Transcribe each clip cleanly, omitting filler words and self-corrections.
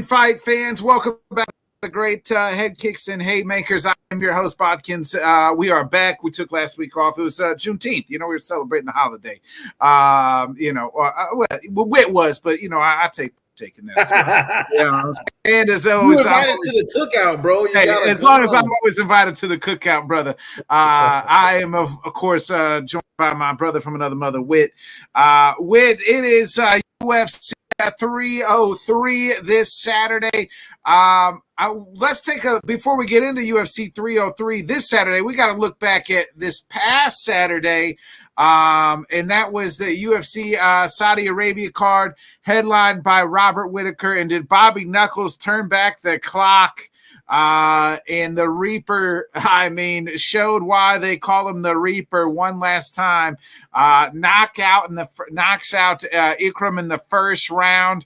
again, fight fans. Welcome back to the great Headkicks and Haymakers. I'm your host, Bodkins. We are back. We took last week off. It was Juneteenth. We were celebrating the holiday. It was, but, I taking that. Well. And as always, you invited to the cookout, bro. As long as I'm always invited to the cookout, brother. I am, of course, joined by my brother from another mother, Whit. Whit, it is UFC 303 this Saturday. Let's take before we get into UFC 303 this Saturday, we got to look back at this past Saturday. And that was the UFC Saudi Arabia card headlined by Robert Whittaker. And did Bobby Knuckles turn back the clock? And the Reaper, showed why they call him the Reaper one last time. Knocks out Ikram in the first round.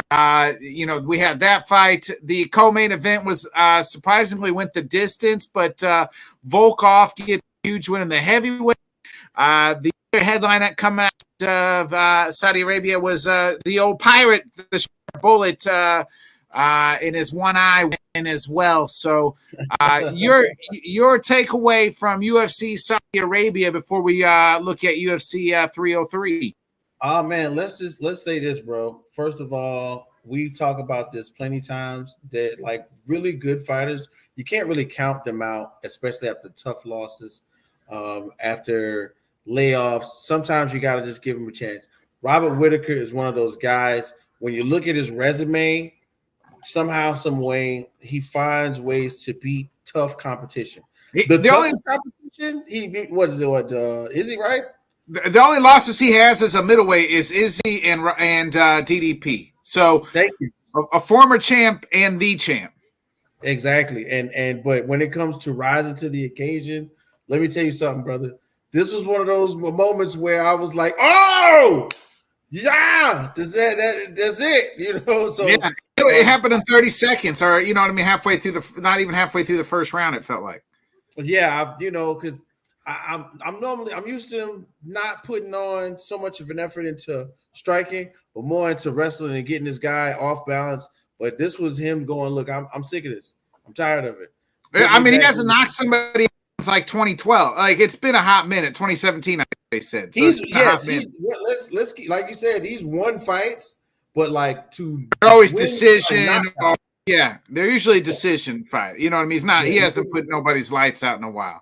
We had that fight. The co-main event was surprisingly went the distance, but Volkov gets a huge win in the heavyweight. The other headline that come out of Saudi Arabia was the old pirate, the bullet in his one eye win as well. So your takeaway from UFC Saudi Arabia before we look at UFC 303. Oh man, let's say this, bro. First of all, we talk about this plenty times that like really good fighters, you can't really count them out, especially after tough losses, after layoffs. Sometimes you got to just give him a chance. Robert Whittaker is one of those guys. When you look at his resume, somehow, some way, he finds ways to beat tough competition. The only competition he beat, is he right? The only losses he has as a middleweight is Izzy and DDP. So thank you. A former champ and the champ. Exactly. But when it comes to rising to the occasion, let me tell you something, brother. This was one of those moments where I was like, oh, yeah, that's it. So yeah, it happened in 30 seconds or, halfway through not even halfway through the first round, it felt like. Yeah, because I'm used to not putting on so much of an effort into striking, but more into wrestling and getting this guy off balance. But this was him going, look, I'm sick of this. I'm tired of it. He hasn't knocked somebody since like 2012. Like it's been a hot minute. 2017, they said. So let's like you said, he's won fights, but like they're always decision. Yeah, they're usually decision fight. You know what I mean? He's not. He hasn't put nobody's lights out in a while.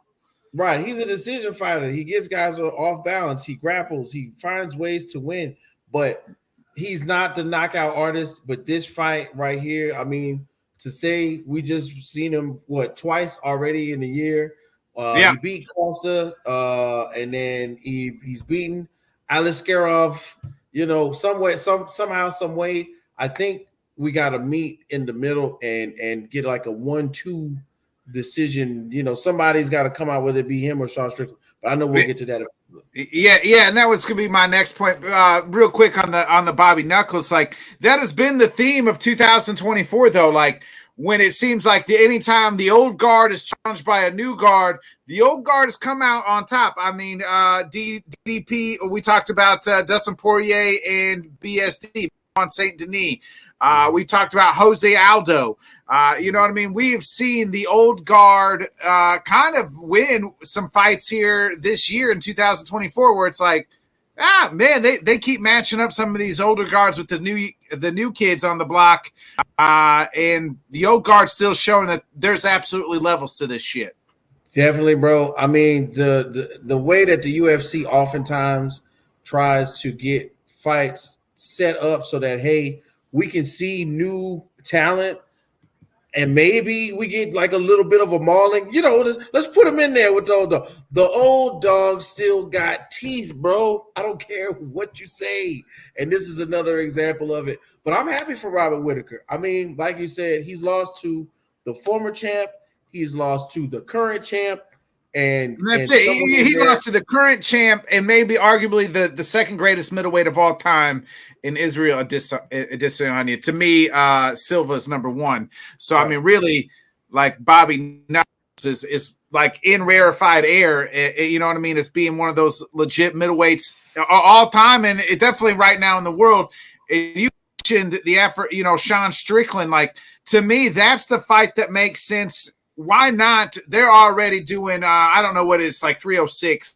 Right, he's a decision fighter. He gets guys off balance. He grapples. He finds ways to win, but he's not the knockout artist. But this fight right here, to say we just seen him twice already in a year. He beat Costa, and then he's beaten Aliskerov. Somehow, some way. I think we got to meet in the middle and get like a 1-2 decision. Somebody's got to come out, whether it be him or Sean Strickland. But I know we'll get to that. Yeah, and that was gonna be my next point. Real quick on the Bobby Knuckles, like that has been the theme of 2024, though. Like when it seems like anytime the old guard is challenged by a new guard, the old guard has come out on top. DDP. We talked about Dustin Poirier and BSD on Saint Denis. We talked about Jose Aldo. You know what I mean? We have seen the old guard kind of win some fights here this year in 2024 where it's like, man, they keep matching up some of these older guards with the new kids on the block. And the old guard's still showing that there's absolutely levels to this shit. Definitely, bro. The way that the UFC oftentimes tries to get fights set up so that, hey, we can see new talent and maybe we get like a little bit of a mauling. Let's put them in there with the old dogs still got teeth, bro. I don't care what you say. And this is another example of it. But I'm happy for Robert Whittaker. Like you said, he's lost to the former champ. He's lost to the current champ. And that's it. He lost to the current champ and maybe arguably the second greatest middleweight of all time in Israel Adesanya. To me, Silva's number one. So, really, like Bobby Knuckles is like in rarefied air. You know what I mean? It's being one of those legit middleweights all time. And it definitely right now in the world, you the effort, Sean Strickland, like, to me, that's the fight that makes sense. Why not? They're already doing, I don't know what it's like, 306,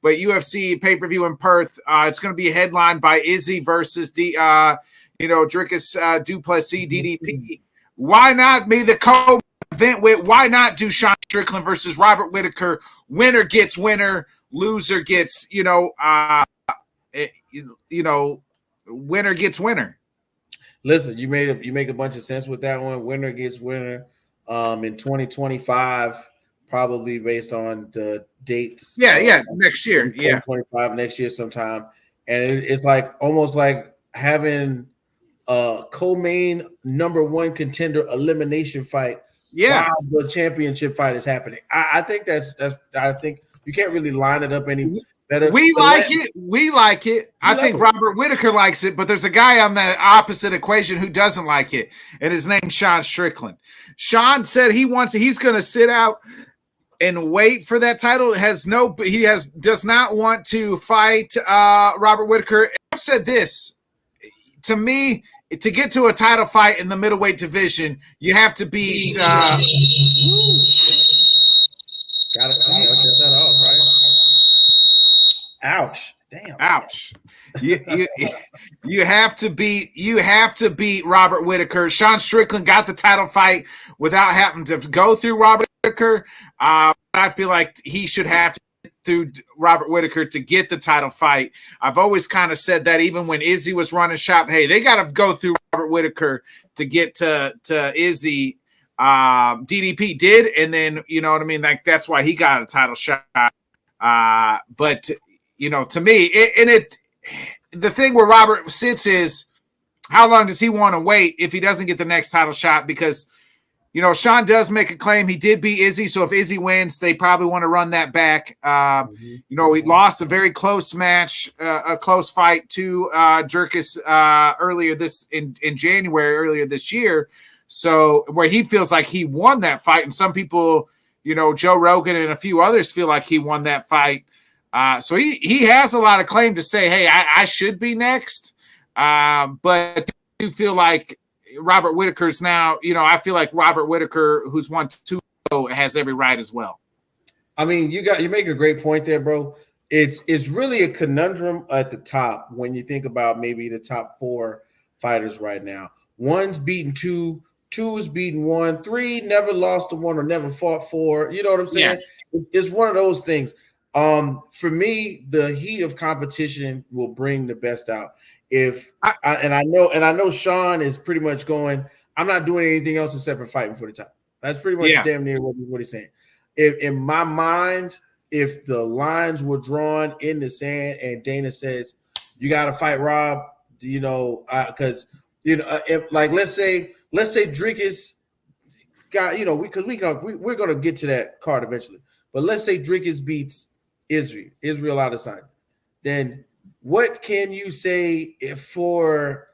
but UFC pay-per-view in Perth. It's going to be headlined by Izzy versus Dricus Duplessis, DDP. Why not be the co-event with? Why not do Sean Strickland versus Robert Whittaker? Winner gets winner, loser gets, winner gets winner. Listen, you make a bunch of sense with that one. Winner gets winner. In 2025, probably based on the dates. Next year. 2025, next year sometime. And it's like almost like having a co-main number one contender elimination fight. Yeah, while the championship fight is happening. I think that's I think you can't really line it up any better. We like it. I think Robert Whittaker likes it, but there's a guy on the opposite equation who doesn't like it, and his name's Sean Strickland. Sean said he's going to sit out and wait for that title. Does not want to fight Robert Whittaker. I've said this, to me, to get to a title fight in the middleweight division, you have to beat. Got it. Cut that off, right? Ouch! Damn! Ouch! You have to beat Robert Whittaker. Sean Strickland got the title fight without having to go through Robert Whittaker. I feel like he should have to get through Robert Whittaker to get the title fight. I've always kind of said that, even when Izzy was running shop. Hey, they got to go through Robert Whittaker to get to Izzy. DDP did, and then you know what I mean. Like, that's why he got a title shot. But to me, the thing where Robert sits is, how long does he want to wait if he doesn't get the next title shot? Because Sean does make a claim he did beat Izzy, so if Izzy wins, they probably want to run that back. He lost a very close match, a close fight to Dricus earlier this year. So where he feels like he won that fight, and some people, Joe Rogan and a few others feel like he won that fight. So he has a lot of claim to say, hey, I should be next. But I do feel like Robert Whittaker's now, I feel like Robert Whittaker, who's won 2, has every right as well. I mean, you make a great point there, bro. It's really a conundrum at the top when you think about maybe the top 4 fighters right now. One's beaten 2, 2 is beaten 1, 3 never lost to 1 or never fought 4. You know what I'm saying? Yeah. It's one of those things. For me, the heat of competition will bring the best out. I know Sean is pretty much going, I'm not doing anything else except for fighting for the title. That's pretty much damn near what he's saying. In my mind, if the lines were drawn in the sand and Dana says, you got to fight Rob, because if, like, let's say Dricus got, we're gonna get to that card eventually. But let's say Dricus beats Israel Adesanya. Then what can you say for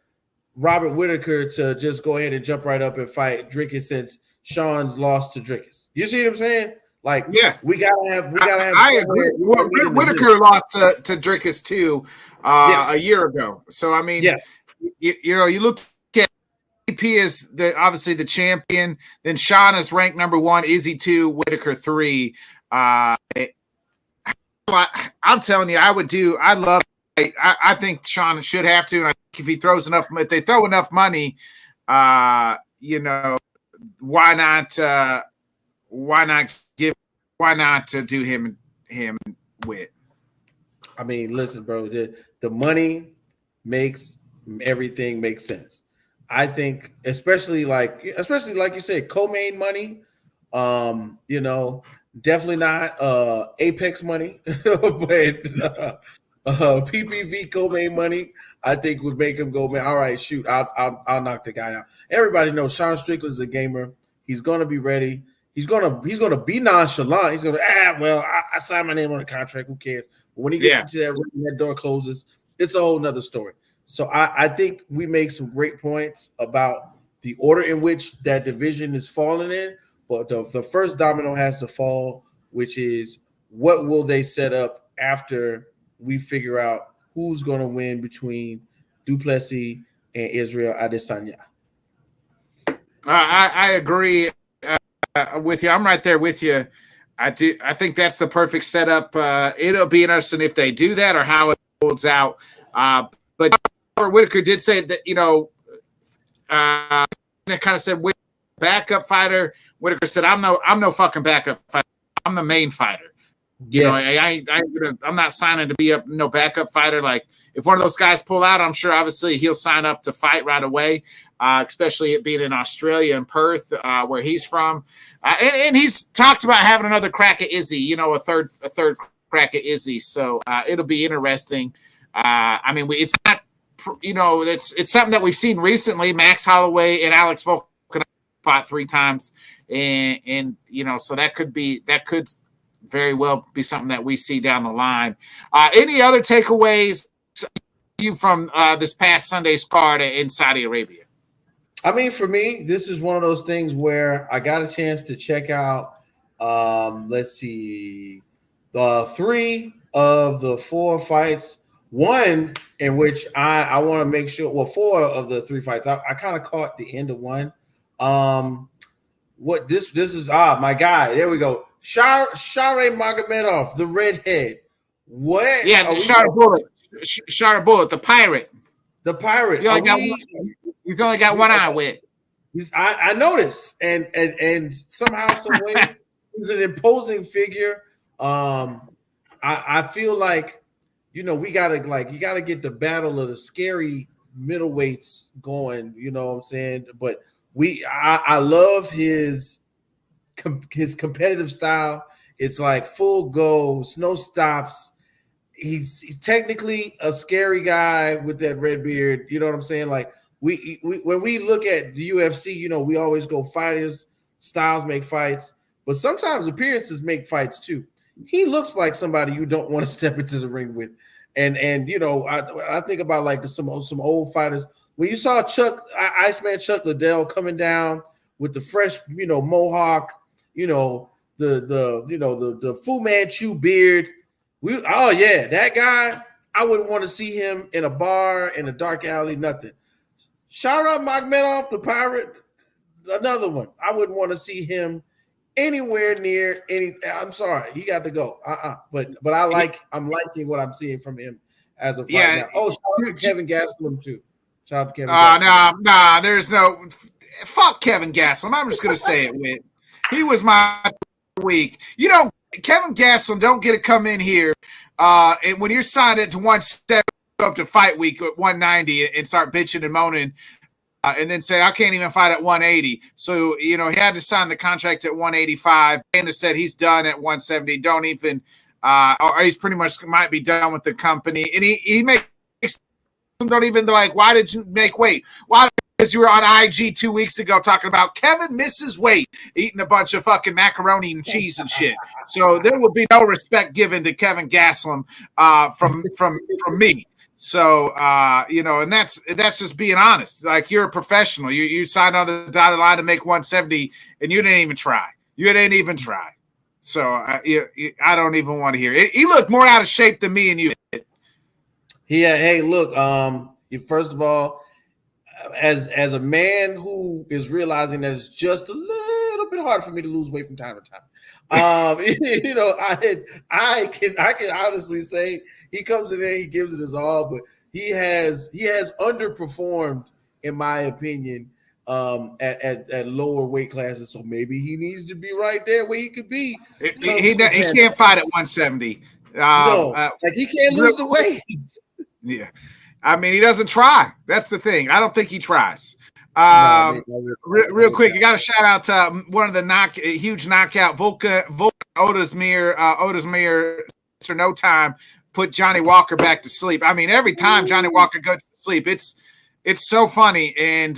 Robert Whittaker to just go ahead and jump right up and fight Dricus since Sean's lost to Dricus? You see what I'm saying? Like, yeah, we gotta have. I agree. Whittaker lost to Dricus too a year ago. So I mean, you look at DP is obviously the champion. Then Sean is ranked number 1, Izzy 2, Whittaker 3. I'm telling you, I think Sean should have to. And I think if they throw enough money, why not do him with? I mean, listen, bro, the money makes everything make sense. I think, especially like you said, co-main money, definitely not Apex money, but PPV co-main money, I think would make him go, man, all right, shoot, I'll knock the guy out. Everybody knows Sean Strickland's a gamer. He's gonna be ready. He's gonna be nonchalant. He's gonna, I signed my name on the contract. Who cares? But when he gets into that room and that door closes, it's a whole nother story. So I think we make some great points about the order in which that division is falling in. But the first domino has to fall, which is what will they set up after we figure out who's going to win between Duplessis and Israel Adesanya. I agree with you. I'm right there with you. I do. I think that's the perfect setup. It'll be interesting if they do that or how it holds out. But Whitaker did say that it kind of said backup fighter. Whitaker said, "I'm no fucking backup fighter. I'm the main fighter. I'm not signing to be no backup fighter. Like if one of those guys pull out, I'm sure obviously he'll sign up to fight right away. Especially it being in Australia and Perth, where he's from, and he's talked about having another crack at Izzy. A third crack at Izzy. So it'll be interesting. I mean, it's not. It's something that we've seen recently. Max Holloway and Alex Volkan fought 3 times, and so that could very well be something that we see down the line. Any other takeaways you from this past Sunday's card in Saudi Arabia? I mean, for me, this is one of those things where I got a chance to check out, let's see, the 3 of the 4 fights. One in which I want to make sure, 4 of the 3 fights. I kind of caught the end of one. What this is my guy. There we go. Share Magomedov, the redhead. What? Yeah, Shara Bullet, the pirate. The pirate. He's only got one eye with. I noticed, and somehow, some way, he's an imposing figure. I feel like we gotta you gotta get the battle of the scary middleweights going. You know what I'm saying? But I love his competitive style. It's like full goes, no stops. He's technically a scary guy with that red beard. You know what I'm saying? Like we when we look at the UFC, we always go fighters, styles make fights, but sometimes appearances make fights too. He looks like somebody you don't want to step into the ring with. And I think about like some old fighters. When you saw Iceman Chuck Liddell coming down with the fresh, mohawk, the Fu Manchu beard. That guy, I wouldn't want to see him in a bar, in a dark alley, nothing. Shara Magomedov, the pirate, another one. I wouldn't want to see him anywhere near any. I'm sorry, he got to go. But I'm liking what I'm seeing from him as of right now. Oh, shout out to Kevin Gastelum too. Shout out to Kevin Gastelum. Nah, there's no fuck Kevin Gastelum. I'm just gonna say it, Whit. He was my week. Kevin Gastelum don't get to come in here and when you're signed it to 170 up to fight week at 190 and start bitching and moaning and then say I can't even fight at 180. So he had to sign the contract at 185. Dana said he's done at 170. Don't even or he's pretty much might be done with the company. And he makes them don't even like, why did you make weight? Why? Because you were on IG 2 weeks ago talking about Kevin misses weight, eating a bunch of fucking macaroni and cheese and shit. So there will be no respect given to Kevin Gastelum from me. So and that's just being honest. Like you're a professional. You signed on the dotted line to make 170, and you didn't even try. So I don't even want to hear it. He looked more out of shape than me and you. Yeah. Hey, look. First of all, as a man who is realizing that it's just a little bit hard for me to lose weight from time to time, I can honestly say he comes in there, he gives it his all, but he has underperformed in my opinion at lower weight classes. So maybe he needs to be right there where he could be. He can't fight at 170. He can't lose the weight. Yeah. I mean, he doesn't try. That's the thing. I don't think he tries. Real quick, you got to shout out to one of the huge knockout, Volkan Ozdemir, for no time, put Johnny Walker back to sleep. I mean, every time Johnny Walker goes to sleep, it's so funny. And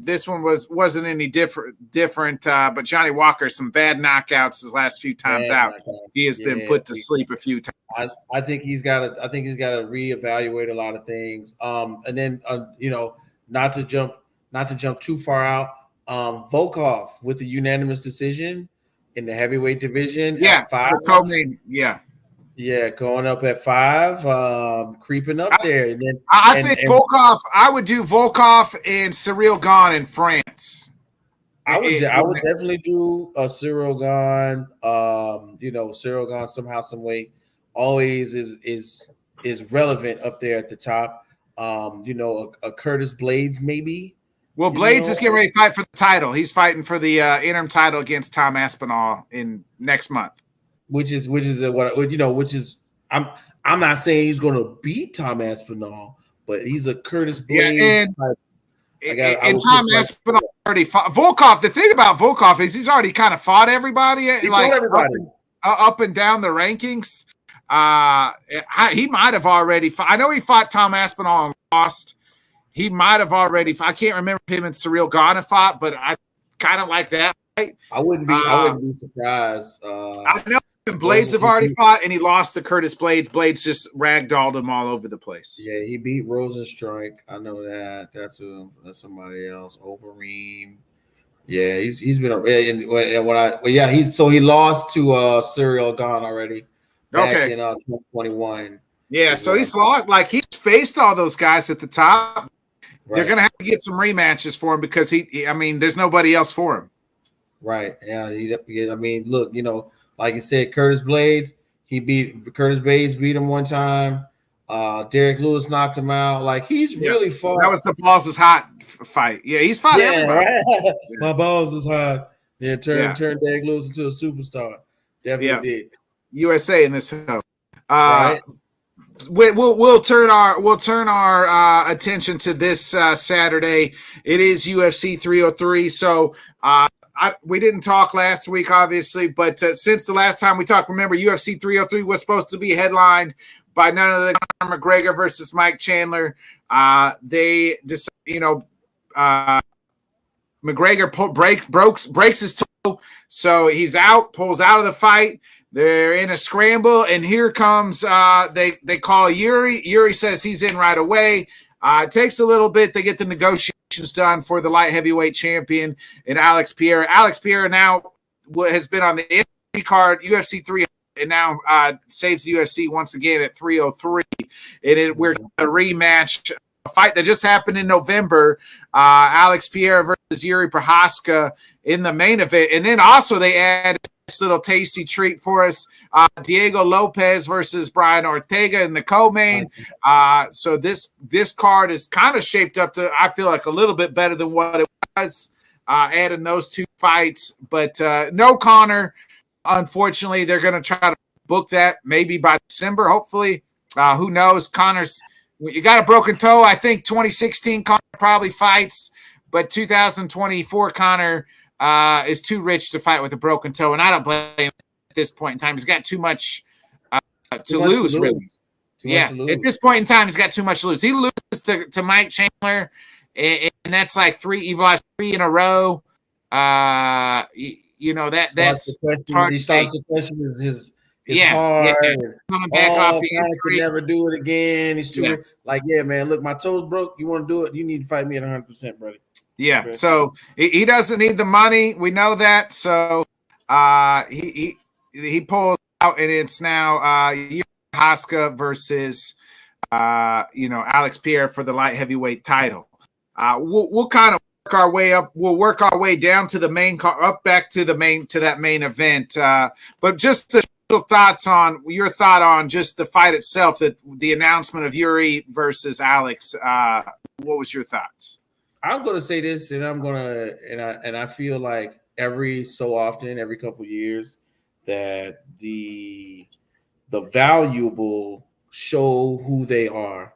this one wasn't any different. But Johnny Walker, some bad knockouts his last few times out. He has been put to sleep a few times. I think he's got to reevaluate a lot of things. And then not to jump too far out. Volkov with a unanimous decision in the heavyweight division. Yeah, at 5. Yeah. Yeah, going up at 5, creeping up there, and then I think Volkov. I would do Volkov and Cyril Gane in France. I would definitely do a Cyril Gane. Cyril Gane somehow, some way, always is relevant up there at the top. A Curtis Blades maybe. Well, Blades is getting ready to fight for the title. He's fighting for the interim title against Tom Aspinall in next month. Which is I'm not saying he's going to beat Tom Aspinall, but he's a Curtis Blades type. And Tom Aspinall already fought Volkov. The thing about Volkov is he's already kind of fought everybody. Fought everybody. Up and down the rankings. He might have already fought. I know he fought Tom Aspinall and lost. He might have already fought. I can't remember if him and Cyril Gane have fought, but I kind of like that fight. I wouldn't be surprised. I know Blades have already fought, and he lost to Curtis Blades. Blades just ragdolled him all over the place. Yeah, he beat Rosenstrike. I know that. That's somebody else. Overeem. Yeah, he's been he lost to Cyril Gane already. Back in 2021. Yeah, so he's lost. Like he's faced all those guys at the top. Right. They're gonna have to get some rematches for him because there's nobody else for him. Right. Yeah. Look, like you said, Curtis Blades beat him one time. Derek Lewis knocked him out. Like he's really fought. That was the balls is hot fight. Yeah, he's fought everybody. Right? My balls is hot. Yeah, turn Derek Lewis into a superstar. Definitely did. USA in this show. Right. We'll turn our attention to this Saturday. It is UFC 303. So we didn't talk last week, obviously, but since the last time we talked, remember UFC 303 was supposed to be headlined by none other than Conor McGregor versus Mike Chandler. They just, McGregor breaks his toe, so he's out, pulls out of the fight. They're in a scramble, and here comes they call Yuri. Yuri says he's in right away. It takes a little bit. They get the negotiations done for the light heavyweight champion and Alex Pierre. Alex Pierre now has been on the NFC card, UFC 300, and now saves the UFC once again at 303. We're going to rematch a fight that just happened in November. Alex Pierre versus Yuri Prohaska in the main event. And then also they added little tasty treat for us. Diego Lopez versus Brian Ortega in the co-main. So this card is kind of shaped up to, I feel like, a little bit better than what it was, adding those two fights. But no Conor. Unfortunately, they're going to try to book that maybe by December, hopefully. Who knows? Conor's, you got a broken toe. I think 2016 Conor probably fights, but 2024 Conor is too rich to fight with a broken toe, and I don't blame him at this point in time. He's got too much to lose, really. At this point in time, he's got too much to lose. He loses to Mike Chandler, and that's like three in a row. That's hard. He starts to question his heart. Yeah. Coming back off the injury. Can never do it again. He's too man. Look, my toes broke. You want to do it? You need to fight me at 100%, brother. Yeah, okay. So he doesn't need the money. We know that. So he pulls out, and it's now Yuri Prohaska versus Alex Pierre for the light heavyweight title. We'll kind of work our way up. We'll work our way down to the main car, up back to that main event. But just your thought on just the fight itself, that the announcement of Yuri versus Alex. What was your thoughts? I'm going to say this, and I feel like every so often, every couple of years, that the valuable show who they are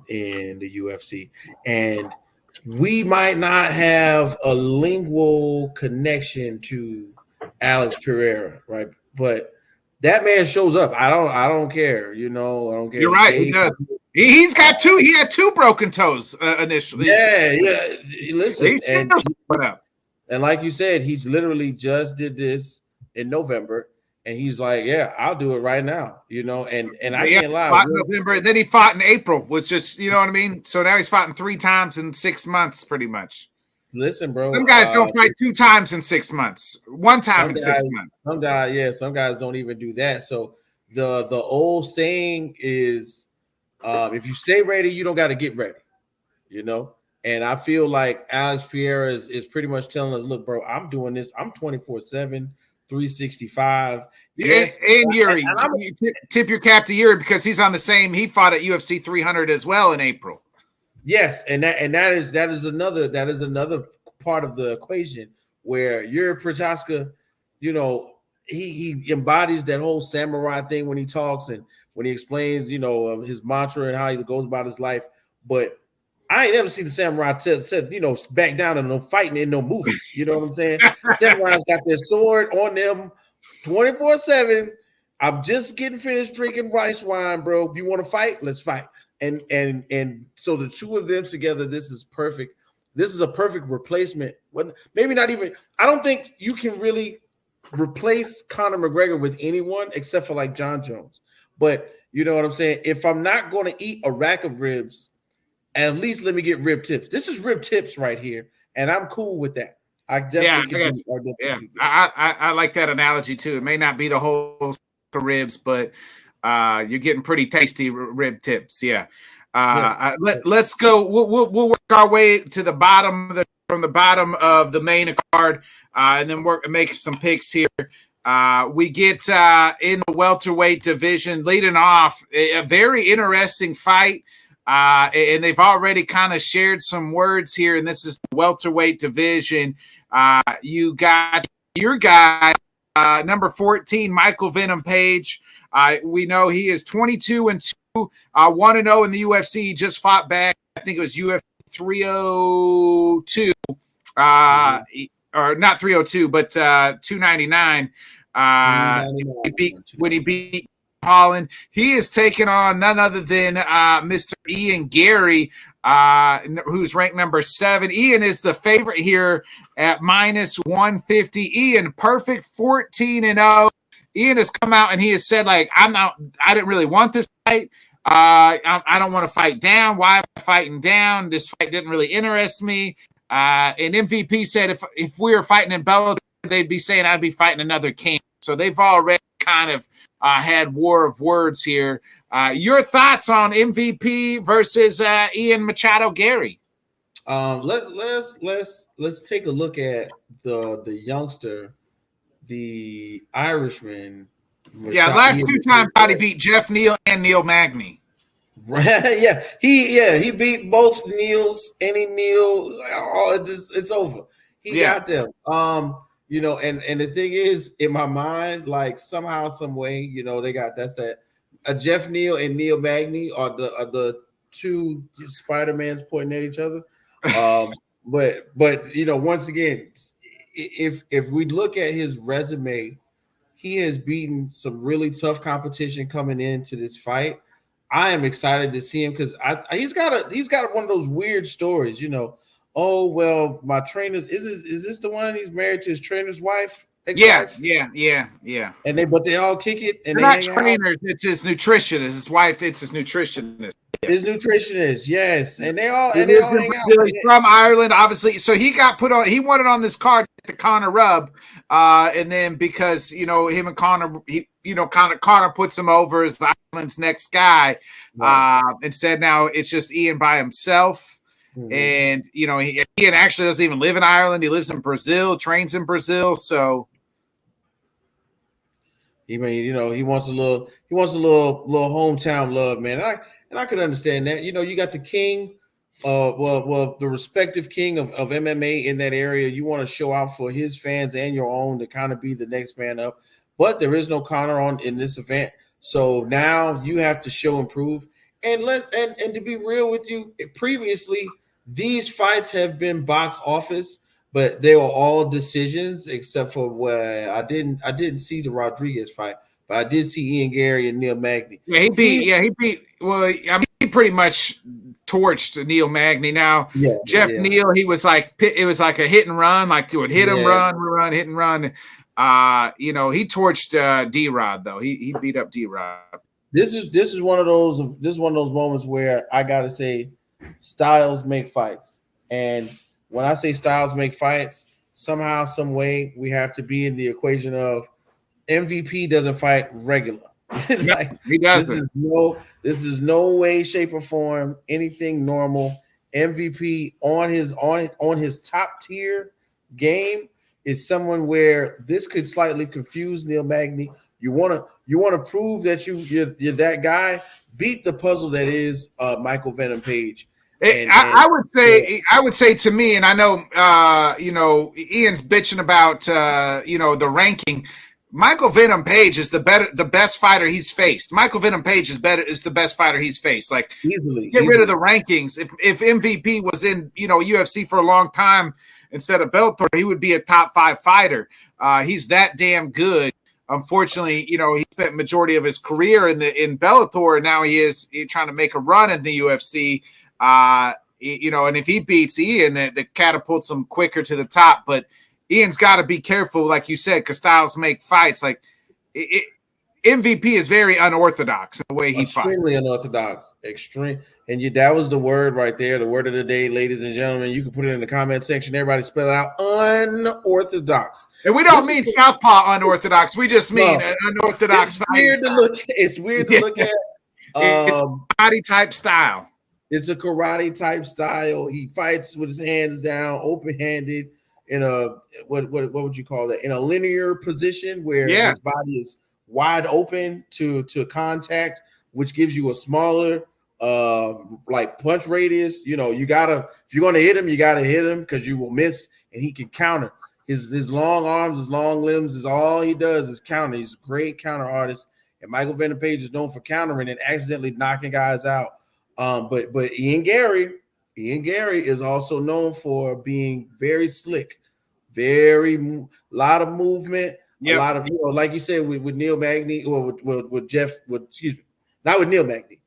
in the UFC. And we might not have a lingual connection to Alex Pereira, right? But that man shows up. I don't care. I don't care. You're right. He does. He's got two. He had two broken toes initially. Yeah. Listen, and like you said, he literally just did this in November, and he's like, "Yeah, I'll do it right now." And I can't lie. November, then he fought in April, which just what I mean. So now he's fighting 3 times in 6 months, pretty much. Listen, bro. Some guys don't fight 2 times in 6 months. 1 time in 6 months. Some guys don't even do that. So the old saying is, if you stay ready, you don't got to get ready, you know. And I feel like Alex Pereira is pretty much telling us, look, bro, I'm doing this. I'm 24/7, 365. Yes, And Yuri, and I'm you tip your cap to Yuri because he's on the same. He fought at UFC 300 as well in April. yes, and that is another part of the equation where Yuri Prochaska, you know, he embodies that whole samurai thing when he talks and when he explains, you know, his mantra and how he goes about his life. But I ain't never seen the samurai said, you know, back down in no fighting in no movies. You know what I'm saying? Samurai's got their sword on them 24/7. I'm just getting finished drinking rice wine, bro. You want to fight? Let's fight. And so the two of them together, this is perfect. This is a perfect replacement. Maybe not even. I don't think you can really replace Conor McGregor with anyone except for like John Jones. But you know what I'm saying? If I'm not going to eat a rack of ribs, at least let me get rib tips. This is rib tips right here, and I'm cool with that. I definitely I like that analogy too. It may not be the whole ribs, but you're getting pretty tasty rib tips. Yeah. Let's go. We'll work our way to the bottom from the bottom of the main card, and then make some picks here. We get in the welterweight division, leading off a very interesting fight. And they've already kind of shared some words here, and this is the welterweight division. You got your guy, number 14, Michael Venom Page. We know he is 22-2, 1-0 in the UFC. He just fought back. I think it was UFC 302, or not 302, but 299. When he beat Holland. He is taking on none other than Mr. Ian Gary, who's ranked number 7. Ian is the favorite here at minus 150. Ian, perfect 14-0. Ian has come out and he has said, like, I didn't really want this fight. I don't want to fight down. Why am I fighting down? This fight didn't really interest me. And MVP said if we were fighting in Bellator, they'd be saying I'd be fighting another king. So they've already kind of had war of words here. Your thoughts on MVP versus Ian Machado Gary? Let's take a look at the youngster, the Irishman. Last 2 times he beat Jeff Neal and Neil Magny. Right? He beat both Neils. Any Neil, it's over. He got them. You know, and the thing is, in my mind, like somehow, some way, you know, they got Jeff Neal and Neil Magny are the two Spider-Mans pointing at each other. But you know, once again, if we look at his resume, he has beaten some really tough competition coming into this fight. I am excited to see him because he's got one of those weird stories, you know. Oh well, my trainer is this the one he's married to his trainer's wife? Yeah. And they all kick it and they're not trainers. It's his nutritionist. His wife. It's his nutritionist. His nutritionist, yes, and they all hang out. He's from Ireland, obviously. So he got put on. He wanted on this card the Conor rub, and then because you know him and Conor, Conor puts him over as the Ireland's next guy. Right. Instead, now it's just Ian by himself. Mm-hmm. And you know, Ian actually doesn't even live in Ireland. He lives in Brazil, trains in Brazil. So he wants a little hometown love, man. And I could understand that. You know, you got the king, the respective king of MMA in that area. You want to show out for his fans and your own to kind of be the next man up. But there is no Conor in this event, so now you have to show and prove. And to be real with you, previously these fights have been box office, but they were all decisions except for where I didn't see the Rodriguez fight, but I did see Ian Gary and Neil Magny. He beat. Well, I mean, he pretty much torched Neil Magny. Now, Jeff Neal, it was like a hit and run, like doing hit and run, hit and run. You know, he torched D-Rod though. He beat up D-Rod. This is one of those moments where I gotta say, styles make fights, and when I say styles make fights, somehow, some way, we have to be in the equation of MVP doesn't fight regular. No, Like he this doesn't. is no way, shape, or form anything normal. MVP on his top tier game is someone where this could slightly confuse Neil Magny. You wanna prove that you're that guy. Beat the puzzle that is Michael Venom Page. And I would say to me, and I know, Ian's bitching about, the ranking. Michael Venom Page is the best fighter he's faced. Michael Venom Page is the best fighter he's faced. Like, easily get rid of the rankings. If MVP was in, UFC for a long time instead of Bellator, he would be a top 5 fighter. He's that damn good. Unfortunately, he spent majority of his career in Bellator, and now he's trying to make a run in the UFC. And if he beats Ian, that catapults him quicker to the top. But Ian's got to be careful, like you said, because styles make fights. Like, MVP is very unorthodox in the way he fights. Extremely unorthodox. Extreme. And that was the word right there, the word of the day, ladies and gentlemen. You can put it in the comment section. Everybody spell it out. Unorthodox. And we don't mean southpaw unorthodox. We just mean unorthodox. It's weird to look at. It's body type style. It's a karate type style. He fights with his hands down, open-handed, in a what would you call that? In a linear position where his body is wide open to contact, which gives you a smaller like punch radius. You gotta, if you're gonna hit him, you gotta hit him because you will miss and he can counter. His long arms, his long limbs is all he does is counter. He's a great counter artist. And Michael Venom Page is known for countering and accidentally knocking guys out. But Ian Gary is also known for being very slick, lot of movement, a lot of, like you said, with Neil Magny or with Jeff, not with Neil Magny,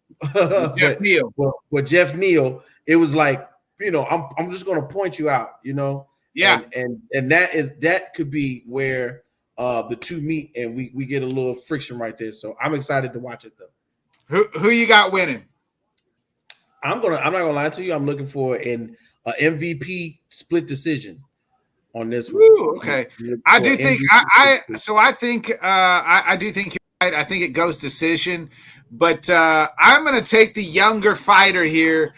Jeff Neal. With Jeff Neal, it was like, I'm just gonna point you out, and that could be where the two meet and we get a little friction right there. So I'm excited to watch it though. Who you got winning? I'm not gonna lie to you. I'm looking for an MVP split decision on this one. Ooh, okay. I do think I think you're right. I think it goes decision, but I'm gonna take the younger fighter here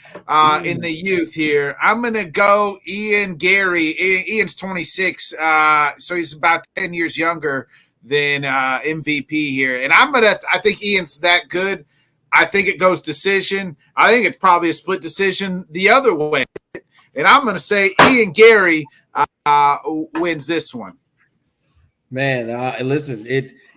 in the youth here. I'm gonna go Ian Gary. Ian's 26, so he's about 10 years younger than MVP here, and I think Ian's that good. I think it goes decision. I think it's probably a split decision the other way. And I'm going to say Ian Gary wins this one. Man, listen,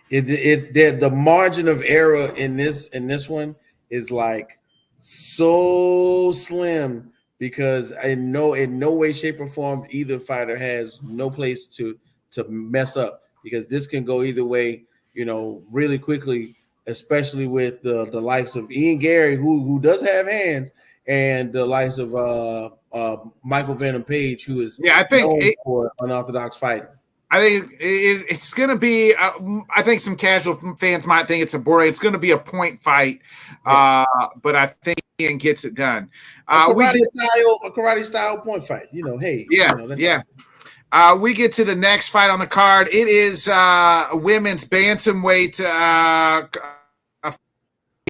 the margin of error in this one is like so slim because in no way, shape, or form either fighter has no place to mess up because this can go either way, really quickly. Especially with the likes of Ian Gary, who does have hands, and the likes of Michael Venom Page, who is known for unorthodox fighting. I think it's going to be. I think some casual fans might think it's a boring. It's going to be a point fight, but I think Ian gets it done. A karate style point fight. Hey, we get to the next fight on the card. It is women's bantamweight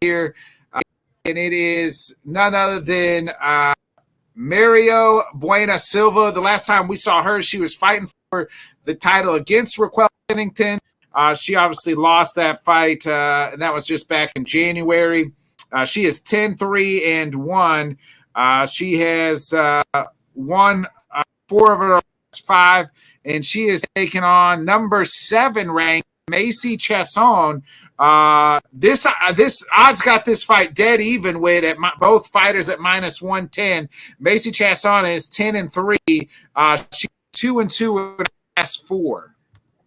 here, and it is none other than Mario Buena Silva. The last time we saw her, she was fighting for the title against Raquel Pennington. She obviously lost that fight, and that was just back in January. She is 10-3-1. She has won 4 of her last 5, and she is taking on number 7 ranked Macy Chasson. This odds got this fight dead even with both fighters at -110. Macy Chasson is 10-3. She's 2-2 in the last 4.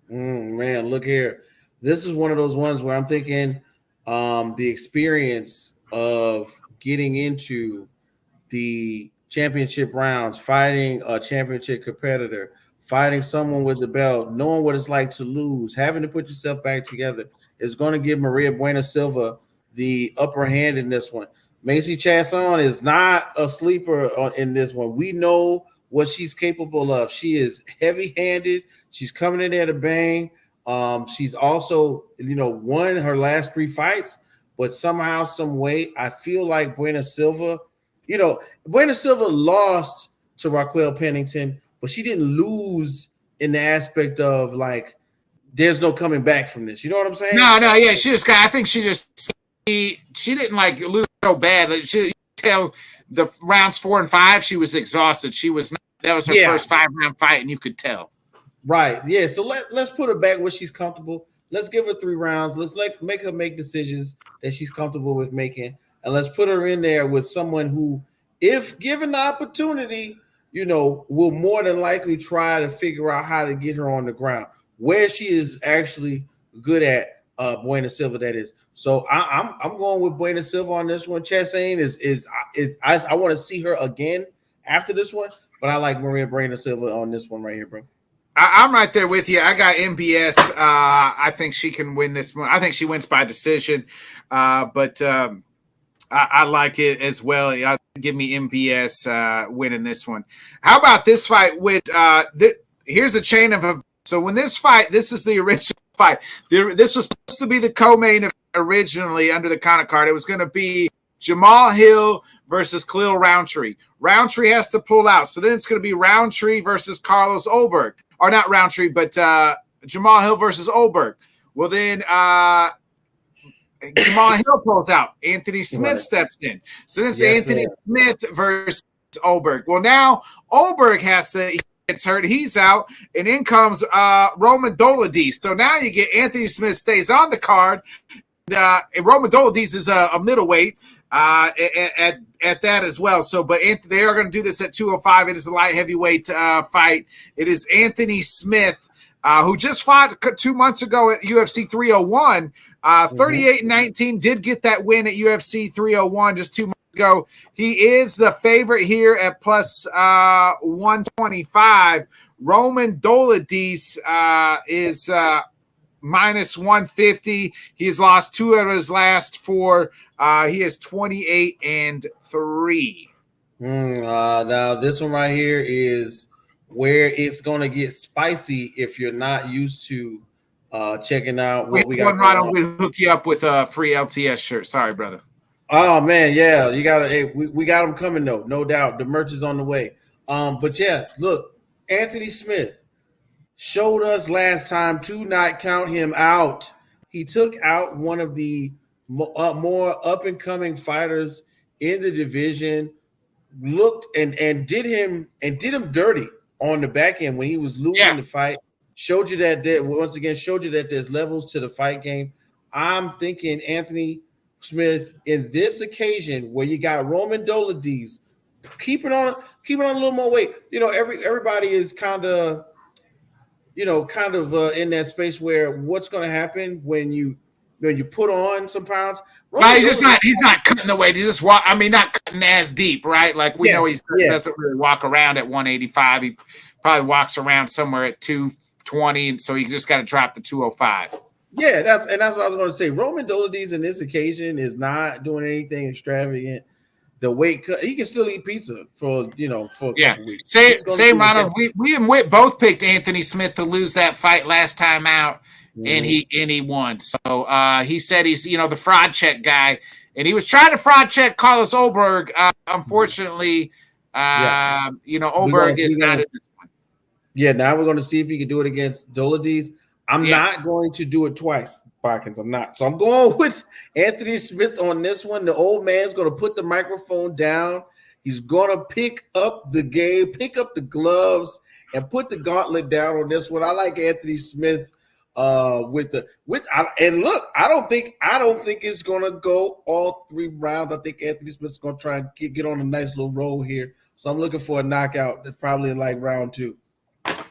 Man, look here. This is one of those ones where I'm thinking the experience of getting into the championship rounds, fighting a championship competitor, fighting someone with the belt, knowing what it's like to lose, having to put yourself back together is going to give Maria Buena Silva the upper hand in this one. Macy Chasson is not a sleeper in this one. We know what she's capable of. She is heavy-handed. She's coming in there to bang. She's also, won her last 3 fights, but somehow, some way, I feel like Buena Silva, Buena Silva lost to Raquel Pennington, but she didn't lose in the aspect of like there's no coming back from this. You know what I'm saying? No, yeah, she just got. I think she didn't like lose so bad. Like, she tell the rounds 4 and 5, she was exhausted. She was not, that was her first 5-round fight, and you could tell. Right. Yeah. So let's put her back where she's comfortable. Let's give her 3 rounds. Let's make her make decisions that she's comfortable with making, and let's put her in there with someone who, if given the opportunity, will more than likely try to figure out how to get her on the ground where she is actually good at. Buena Silva, that is. So I'm going with Buena Silva on this one. Chastain I want to see her again after this one, but I like Maria Buena Silva on this one right here, bro. I'm right there with you. I got MBS. I think she can win this one. I think she wins by decision, but I like it as well. Give me MBS winning this one. How about this fight with here's a chain of events. So when this is the original fight. This was supposed to be the co-main event originally under the Conor card. It was going to be Jamal Hill versus Khalil Roundtree. Roundtree has to pull out. So then it's going to be Roundtree versus Carlos Ulberg. Or not Roundtree, but Jamal Hill versus Ulberg. Well, then Jamal Hill pulls out. Anthony Smith steps in. So then it's Anthony Smith versus Ulberg. Well, now Ulberg he gets hurt. He's out. And in comes Roman Dolidze. So now you get Anthony Smith stays on the card. And Roman Dolidze is a middleweight at that as well. So, but they are going to do this at 205. It is a light heavyweight fight. It is Anthony Smith, who just fought 2 months ago at UFC 301. 38-19, did get that win at UFC 301 just 2 months ago. He is the favorite here at plus 125. Roman Dolidze is minus 150. He's lost 2 of his last 4. He is 28-3. Now this one right here is where it's gonna get spicy if you're not used to checking out what we got. We'll hook you up with a free LTS shirt. Sorry, brother. Oh man, yeah, you gotta. Hey, we got them coming though, no doubt. The merch is on the way. But yeah, look, Anthony Smith showed us last time to not count him out. He took out one of the more up and coming fighters in the division. Looked and did him dirty on the back end when he was losing the fight. Showed you that there's levels to the fight game. I'm thinking Anthony Smith in this occasion where you got Roman Dolidze keeping on a little more weight. Everybody is kind of in that space where what's going to happen when you put on some pounds. He's not cutting the weight. He's just not cutting as deep, right? Like we know he doesn't really walk around at 185. He probably walks around somewhere at 220, and so he just got to drop the 205. Yeah, that's what I was going to say. Roman Dolidze in this occasion is not doing anything extravagant. The weight cut, he can still eat pizza for a couple weeks. Same Ronald. We and Whit both picked Anthony Smith to lose that fight last time out. And he won. So he said he's the fraud check guy, and he was trying to fraud check Carlos Ulberg. Unfortunately, Ulberg is not at this point. Yeah, now we're going to see if he can do it against Dolidze. I'm not going to do it twice, Parkins. I'm not. So I'm going with Anthony Smith on this one. The old man's going to put the microphone down. He's going to pick up the game, pick up the gloves, and put the gauntlet down on this one. I like Anthony Smith. And look, I don't think it's gonna go all 3 rounds. I think Anthony Smith's gonna try and get on a nice little roll here. So I'm looking for a knockout. That's probably in like round 2.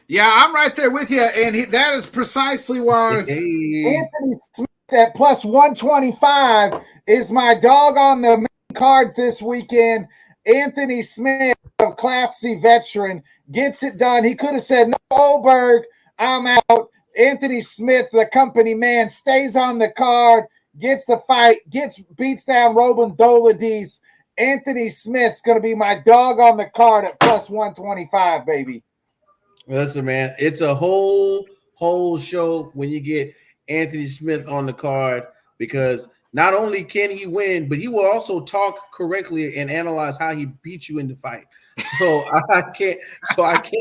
Yeah, I'm right there with you, and that is precisely why Anthony Smith at plus 125 is my dog on the main card this weekend. Anthony Smith, a classy veteran, gets it done. He could have said, "No, Ulberg, I'm out." Anthony Smith, the company man, stays on the card, gets the fight, beats down Roman Dolidze. Anthony Smith's going to be my dog on the card at plus 125, baby. Listen, man, it's a whole whole show when you get Anthony Smith on the card, because not only can he win, but he will also talk correctly and analyze how he beat you in the fight. So I can't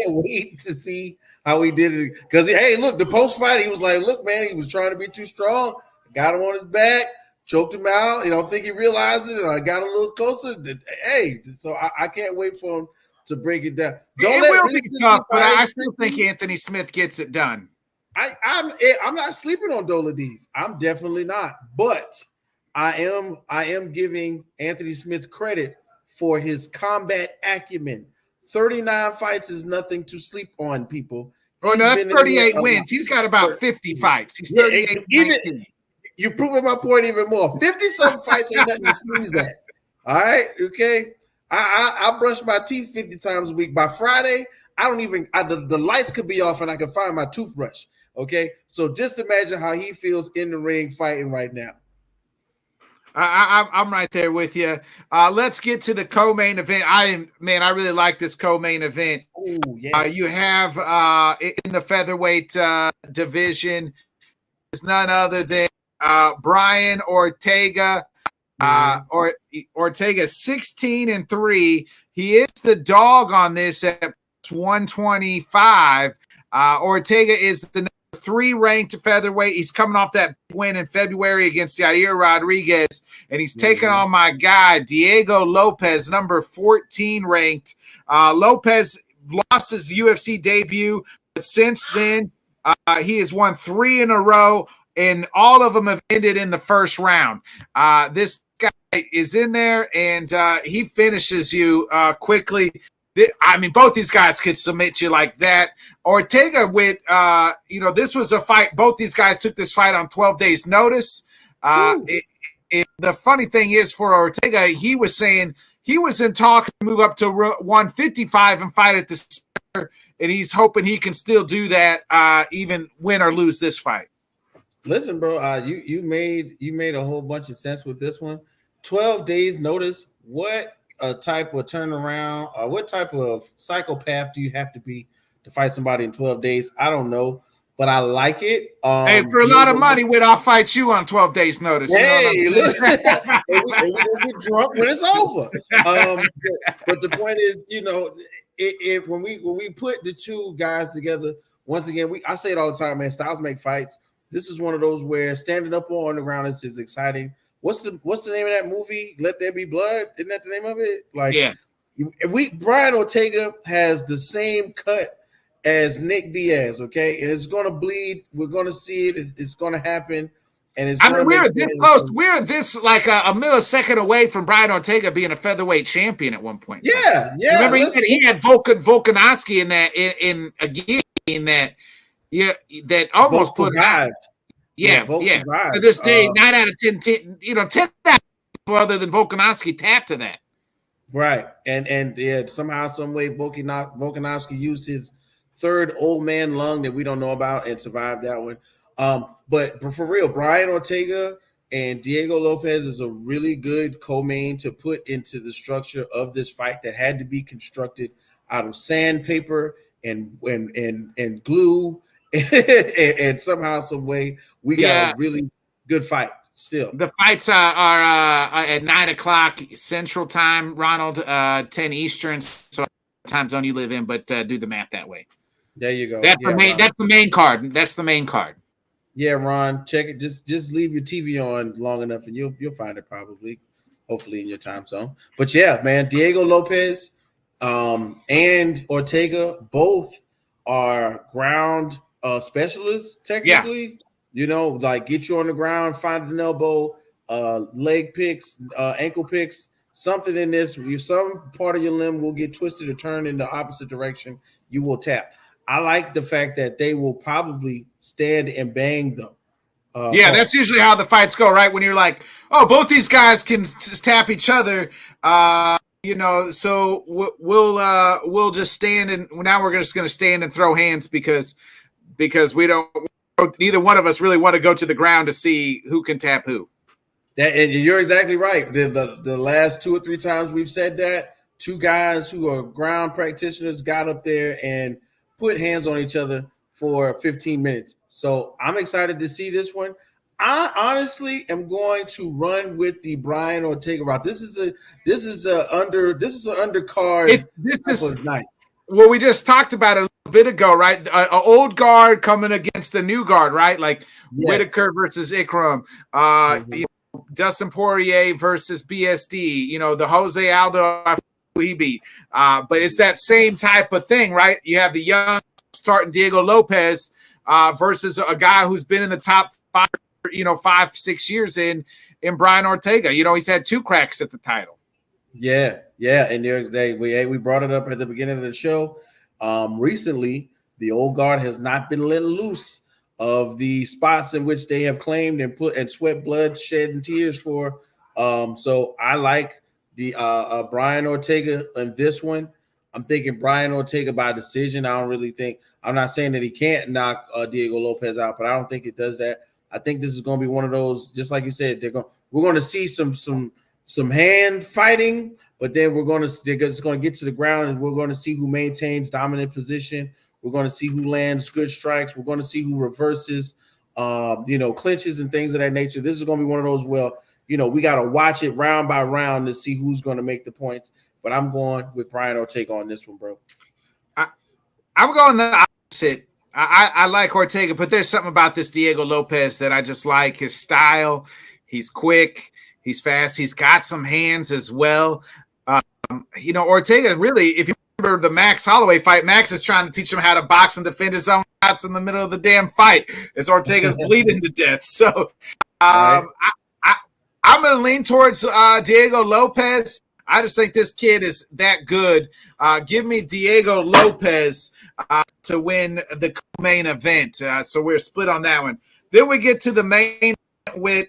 wait to see how he did it. Because hey, look, the post fight, he was like, look, man, he was trying to be too strong. Got him on his back, choked him out. You know, I think he realized it, and I got a little closer. Hey, so I can't wait for him to break it down. It will be tough, but I still think Anthony Smith gets it done. I'm not sleeping on Doladies. I'm definitely not. But I am giving Anthony Smith credit for his combat acumen. 39 fights is nothing to sleep on, people. Oh, no, that's 38 wins. He's got about 50 fights. He's 38. You're proving my point even more. 50-something fights ain't nothing to sneeze at. All right, okay. I brush my teeth 50 times a week. By Friday, I don't even the lights could be off and I can find my toothbrush. Okay, so just imagine how he feels in the ring fighting right now. I'm right there with you. Let's get to the co-main event. I really like this co-main event. Oh yeah. You have in the featherweight division is none other than Brian Ortega. Ortega 16-3. He is the dog on this at 125. Ortega is the number 3 ranked featherweight. He's coming off that big win in February against Yair Rodriguez, and he's taking on my guy Diego Lopez, number 14 ranked. Lopez lost his UFC debut, but since then he has won 3 in a row, and all of them have ended in the first round. This guy is in there, and he finishes you quickly. I mean, both these guys could submit you like that. Ortega with, this was a fight. Both these guys took this fight on 12 days notice. The funny thing is for Ortega, he was saying he was in talk to move up to 155 and fight at the spear, and he's hoping he can still do that, even win or lose this fight. Listen, bro, you made a whole bunch of sense with this one. 12 days notice. What a type of turnaround, or what type of psychopath do you have to be to fight somebody in 12 days? I don't know, but I like it. Hey, for a lot of money, I'll fight you on 12 days notice. Hey, you know what I'm we gonna get drunk when it's over. But the point is, when we put the two guys together, once again, I say it all the time, man. Styles make fights. This is one of those where standing up on the ground is exciting. What's the name of that movie? Let There Be Blood. Isn't that the name of it? Like, yeah. Brian Ortega has the same cut as Nick Diaz, okay? And it's gonna bleed. We're gonna see it. It's gonna happen. And we're this close. We're this like a millisecond away from Brian Ortega being a featherweight champion at one point. Yeah. Remember he had Volkanovski in that that almost put him out. Yeah. To this day, 9 out of 10, 10 people other than Volkanovski tapped to that. Right. And somehow, some way, Volkanovski used his third old man lung that we don't know about and survived that one. But for real, Brian Ortega and Diego Lopez is a really good co-main to put into the structure of this fight that had to be constructed out of sandpaper and glue. and somehow, some way, we got a really good fight still. The fights are at 9:00 Central Time, Ronald, 10 Eastern. So time zone you live in, but do the math that way. There you go. That's the main card. That's the main card. Yeah, Ron, check it. Just leave your TV on long enough, and you'll find it probably, hopefully in your time zone. But yeah, man, Diego Lopez and Ortega both are ground specialists technically. Yeah. Like get you on the ground, find an elbow, leg picks, ankle picks, something in this. Some part of your limb will get twisted or turned in the opposite direction. You will tap. I like the fact that they will probably stand and bang them. That's usually how the fights go, right? When you're like, oh, both these guys can tap each other. So we'll just stand, and now we're just going to stand and throw hands because neither one of us really want to go to the ground to see who can tap who. And you're exactly right. The last 2 or 3 times we've said that, 2 guys who are ground practitioners got up there and put hands on each other for 15 minutes. So I'm excited to see this one. I honestly am going to run with the Brian Ortega route. This is an undercard This type is of night. well, we just talked about it a little bit ago, right? An old guard coming against the new guard, right? Like Whitaker versus Ikram, Dustin Poirier versus BSD, the Jose Aldo he beat. But it's that same type of thing, right? You have the young starting Diego Lopez versus a guy who's been in the top 5, 5-6 years in Brian Ortega. He's had 2 cracks at the title. Yeah, and we brought it up at the beginning of the show. Recently, the old guard has not been let loose of the spots in which they have claimed and sweat blood, shed, and tears for. So I like the Brian Ortega in this one. I'm thinking Brian Ortega by decision. I'm not saying that he can't knock Diego Lopez out, but I don't think it does that. I think this is going to be one of those, just like you said, we're going to see some hand fighting, but then they're just going to get to the ground, and we're going to see who maintains dominant position. We're going to see who lands good strikes. We're going to see who reverses, clinches and things of that nature. This is going to be one of those, we got to watch it round by round to see who's going to make the points. But I'm going with Brian Ortega on this one, bro. I'm going the opposite. I like Ortega, but there's something about this Diego Lopez that I just like. His style. He's quick. He's fast. He's got some hands as well. Ortega really, if you remember the Max Holloway fight, Max is trying to teach him how to box and defend his own shots in the middle of the damn fight as Ortega's bleeding to death. So I'm going to lean towards Diego Lopez. I just think this kid is that good. Give me Diego Lopez to win the main event. So we're split on that one. Then we get to the main event with,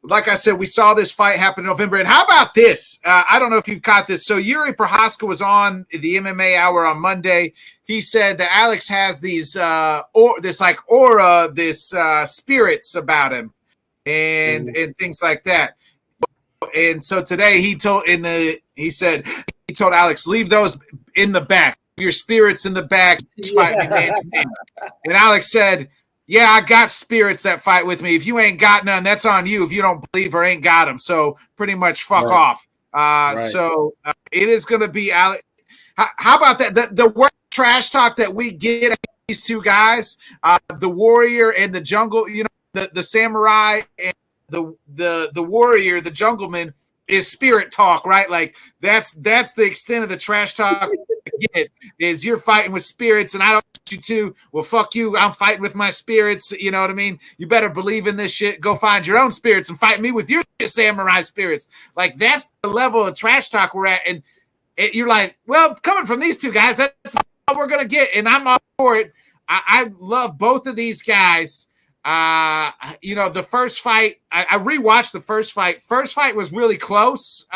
like I said, we saw this fight happen in November. And how about this? I don't know if you've caught this. So Yuri Prohaska was on the MMA Hour on Monday. He said that Alex has these aura, spirits about him and things like that. And so today he told Alex, leave those in the back. Your spirits in the back. Fight me, man. And Alex said, yeah, I got spirits that fight with me. If you ain't got none, that's on you. If you don't believe or ain't got them. So pretty much fuck off. So it is going to be Alex. How about that? The word trash talk that we get at these two guys, the warrior and the jungle, the samurai and the warrior, the jungleman, is spirit talk, right? Like that's the extent of the trash talk. Is you're fighting with spirits and I don't want you to. Well, fuck you. I'm fighting with my spirits. You know what I mean? You better believe in this shit. Go find your own spirits and fight me with your samurai spirits. Like that's the level of trash talk we're at. And you're like, well, coming from these two guys, that's what we're gonna get, and I'm all for it. I love both of these guys. The first fight, I rewatched the first fight. First fight was really close.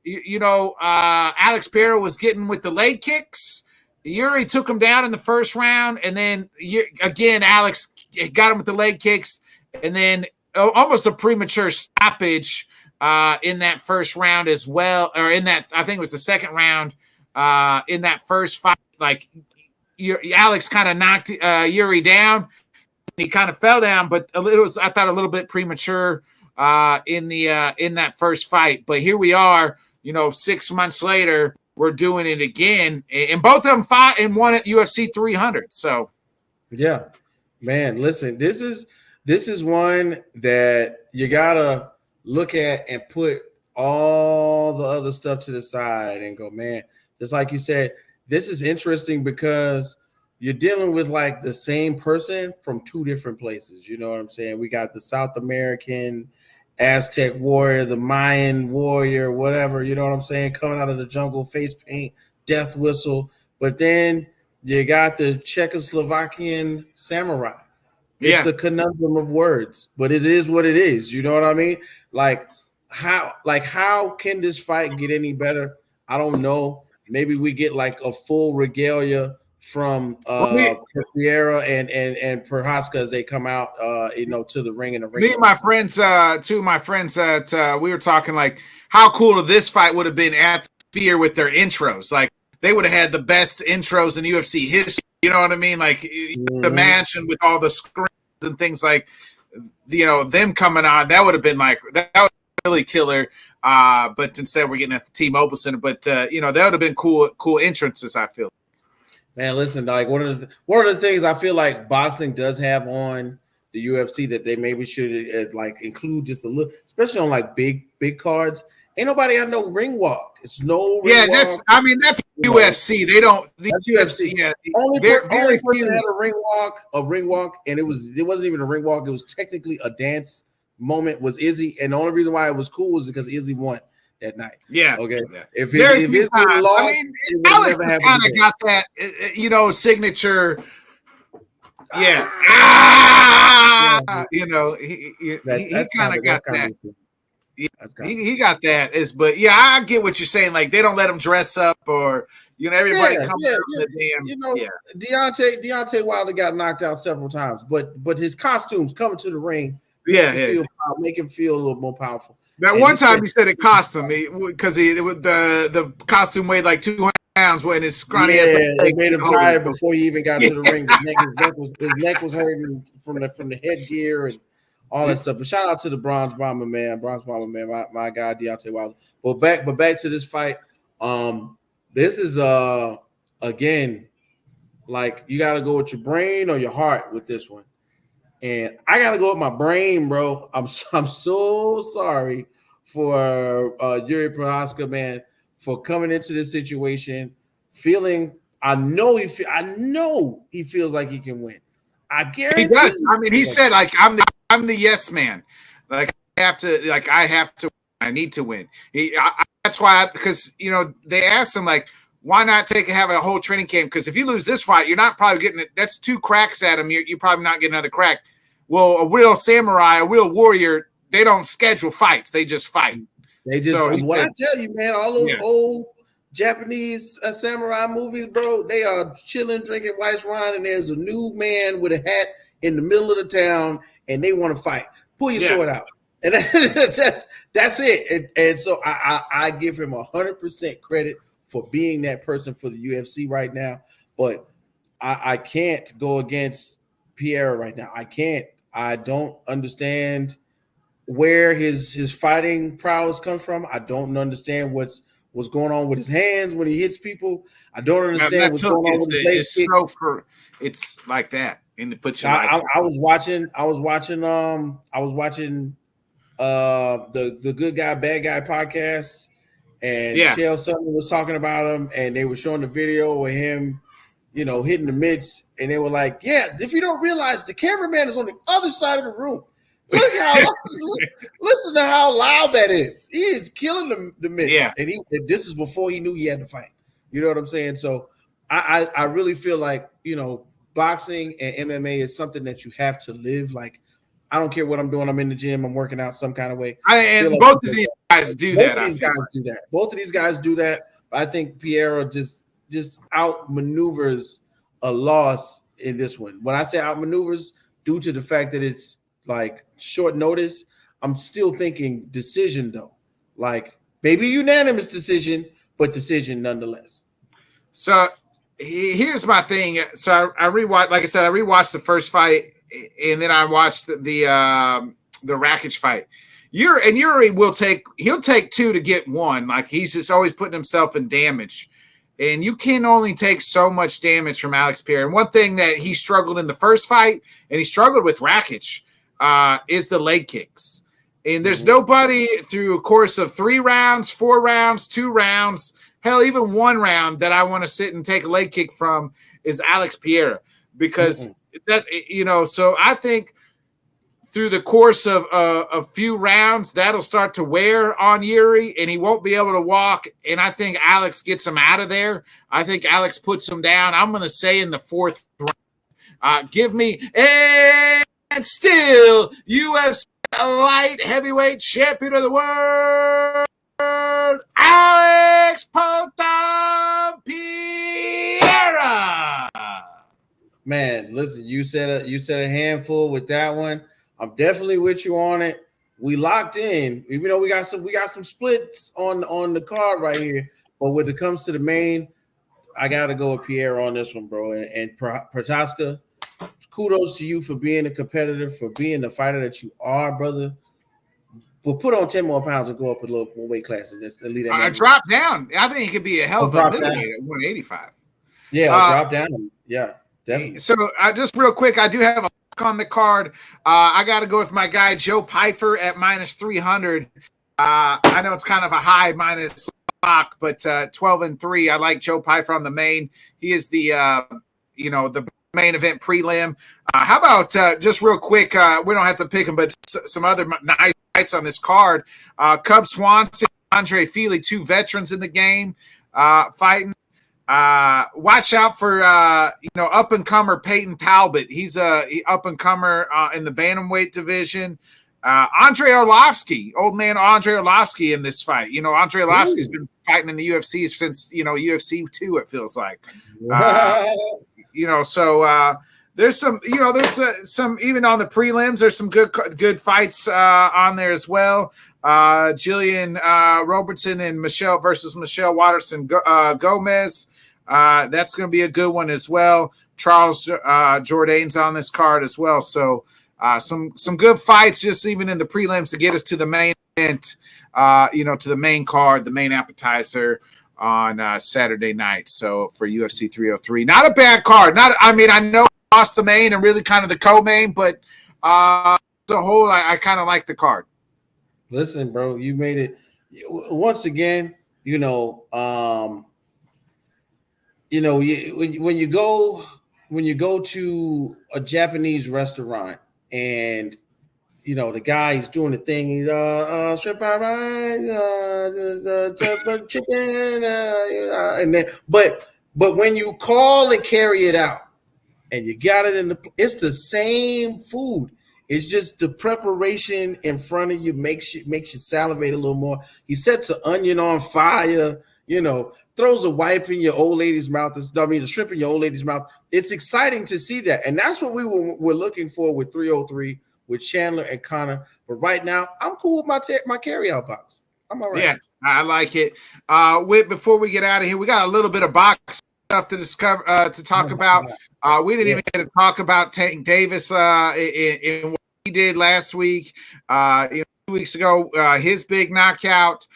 Alex Pereira was getting with the leg kicks. Yuri took him down in the first round, and then again, Alex got him with the leg kicks, and then almost a premature stoppage in that first round as well, or in that, I think it was the second round. In that first fight, like Alex kind of knocked Yuri down. He kind of fell down, but it was, I thought, a little bit premature in that first fight. But here we are, 6 months later, we're doing it again, and both of them fought and won at UFC 300. So, yeah, man, listen, this is one that you gotta look at and put all the other stuff to the side and go, man. Just like you said, this is interesting because you're dealing with like the same person from two different places. You know what I'm saying? We got the South American Aztec warrior, the Mayan warrior, whatever, you know what I'm saying? Coming out of the jungle, face paint, death whistle. But then you got the Czechoslovakian samurai. It's a conundrum of words, but it is what it is. You know what I mean? How can this fight get any better? I don't know. Maybe we get like a full regalia from Pereira and Prohaska as they come out, to the ring. Me and my friends, two of my friends that we were talking like how cool this fight would have been at Fear with their intros. Like they would have had the best intros in UFC history You know what I mean? Like the mansion with all the screens and things like, them coming on, that would have been like, that would be really killer. But instead we're getting at the T-Mobile Center. But that would have been cool entrances, I feel. Man, listen, like one of the things I feel like boxing does have on the UFC that they maybe should like include just a little, especially on like big cards. Ain't nobody got no ring walk. It's no ring walk. That's UFC. They don't. That's UFC. Yeah, only person had a ring walk, and it wasn't even a ring walk. It was technically a dance moment. Was Izzy, and the only reason why it was cool was because Izzy won that night. Yeah. Okay. Yeah. If Izzy lost, Alex kind of got that, signature. Yeah. He kind of got that. He got that. But I get what you're saying. Like they don't let him dress up, or everybody comes out the damn. Deontay Wilder got knocked out several times, but his costumes coming to the ring, make him feel a little more powerful. That one time he said it cost him because the costume weighed like 200 pounds when his scrawny ass. They made him tired before he even got to the ring. His neck was hurting from the headgear and all that stuff. But shout out to the Bronze Bomber, man, my guy Deontay Wilder. But back to this fight. This is again, like you got to go with your brain or your heart with this one. And I got to go with my brain, bro. I'm so sorry for Yuri Prochazka, man, for coming into this situation feeling. I know he feels like he can win. I guarantee he does. He said like I'm the yes man. Like I have to. I need to win. That's why because they asked him like, why not have a whole training camp? Because if you lose this fight, you're not probably getting it. That's 2 cracks at him. You're probably not getting another crack. Well, a real samurai, a real warrior, they don't schedule fights. They just fight. I tell you, man, all those old Japanese samurai movies, bro, they are chilling, drinking white wine, and there's a new man with a hat in the middle of the town, and they want to fight. Pull your sword out. And that's it. And so I give him 100% credit for being that person for the UFC right now. But I can't go against Pierre right now. I can't. I don't understand where his fighting prowess comes from. I don't understand what's going on with his hands when he hits people. I don't understand what's going on with his leg. It's like that. And it puts you. I was watching the Good Guy Bad Guy podcast, and Chael Sutton was talking about him, and they were showing the video of him, hitting the mitts, and they were like, if you don't realize the cameraman is on the other side of the room. Look how listen to how loud that is. He is killing the mitts. Yeah. And this is before he knew he had to fight. You know what I'm saying? So I really feel like, boxing and MMA is something that you have to live. Like, I don't care what I'm doing. I'm in the gym. I'm working out some kind of way. Both of these guys do that. Both of these guys do that. I think Piero just outmaneuvers a loss in this one. When I say outmaneuvers, due to the fact that it's like short notice, I'm still thinking decision though. Like maybe unanimous decision, but decision nonetheless. So here's my thing. So I rewatched, like I said, I rewatched the first fight, and then I watched the Rakic fight. Yuri he'll take 2 to get 1. Like he's just always putting himself in damage. And you can only take so much damage from Alex Pierre. And one thing that he struggled in the first fight, and he struggled with Rakic, is the leg kicks. And there's nobody through a course of 3 rounds, 4 rounds, 2 rounds, hell, even 1 round that I want to sit and take a leg kick from is Alex Pierre. Because so I think through the course of a few rounds, that'll start to wear on Yuri, and he won't be able to walk. And I think Alex gets him out of there. I think Alex puts him down. I'm going to say in the 4th round. Give me and still UFC light heavyweight champion of the world, Alex Potampiera. Man, listen, you said a handful with that one. I'm definitely with you on it. We locked in, even though we got some splits on the card right here. But when it comes to the main, I got to go with Pierre on this one, bro. And Prochaska, kudos to you for being a competitor, for being the fighter that you are, brother. We'll put on 10 more pounds and go up a little more weight class and just leave that. I drop down. I think he could be a hell of a middleweight at 185. Yeah, drop down. Yeah, definitely. So just real quick, I do have a on the card. I got to go with my guy Joe Pyfer at -300. I know it's kind of a high minus stock, but 12-3. I like Joe Pyfer on the main. He is the the main event prelim. How about just real quick? We don't have to pick him, but some other nice fights on this card. Cub Swanson, Andre Feely, two veterans in the game fighting. Watch out for up and comer Peyton Talbot. He's a up and comer in the bantamweight division. Andre Arlovsky, old man Andre Arlovsky in this fight. Andre Arlovsky's been fighting in the UFC since UFC 2. It feels like. So there's some some even on the prelims. There's some good fights on there as well. Jillian Robertson and Michelle Watterson Gomez. That's going to be a good one as well. Charles Jourdain's on this card as well. So some good fights just even in the prelims to get us to the main event, to the main card, the main appetizer on Saturday night. So for UFC 303, not a bad card. I know I lost the main and really kind of the co-main, but as a whole, I kind of like the card. Listen, bro, you made it once again. When you go to a Japanese restaurant and the guy is doing the thing, he's shrimp fried rice, chicken, and then but when you call and carry it out and you got it it's the same food. It's just the preparation in front of you makes you salivate a little more. He sets an onion on fire, throws a wipe in your old lady's mouth. The shrimp in your old lady's mouth. It's exciting to see that. And that's what we're looking for with 303, with Chandler and Connor. But right now, I'm cool with my carry-out box. I'm all right. Yeah, I like it. Before we get out of here, we got a little bit of box stuff to talk about. We didn't even get to talk about Tank Davis in what he did last week. 2 weeks ago, his big knockout.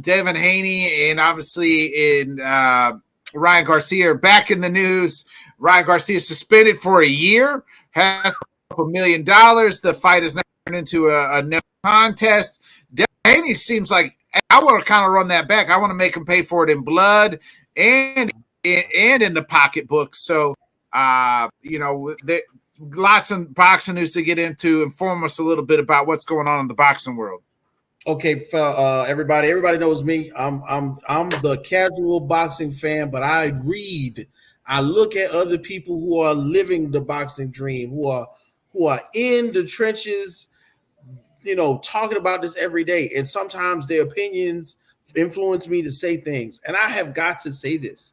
Devin Haney and obviously in Ryan Garcia are back in the news. Ryan Garcia is suspended for a year, has $2 million. The fight is now turned into a no contest. Devin Haney seems like I want to kind of run that back. I want to make him pay for it in blood and in the pocketbook. So, lots of boxing news to get into. Inform us a little bit about what's going on in the boxing world. Okay, everybody knows me. I'm the casual boxing fan, but I look at other people who are living the boxing dream, who are in the trenches, talking about this every day. And sometimes their opinions influence me to say things. And I have got to say this.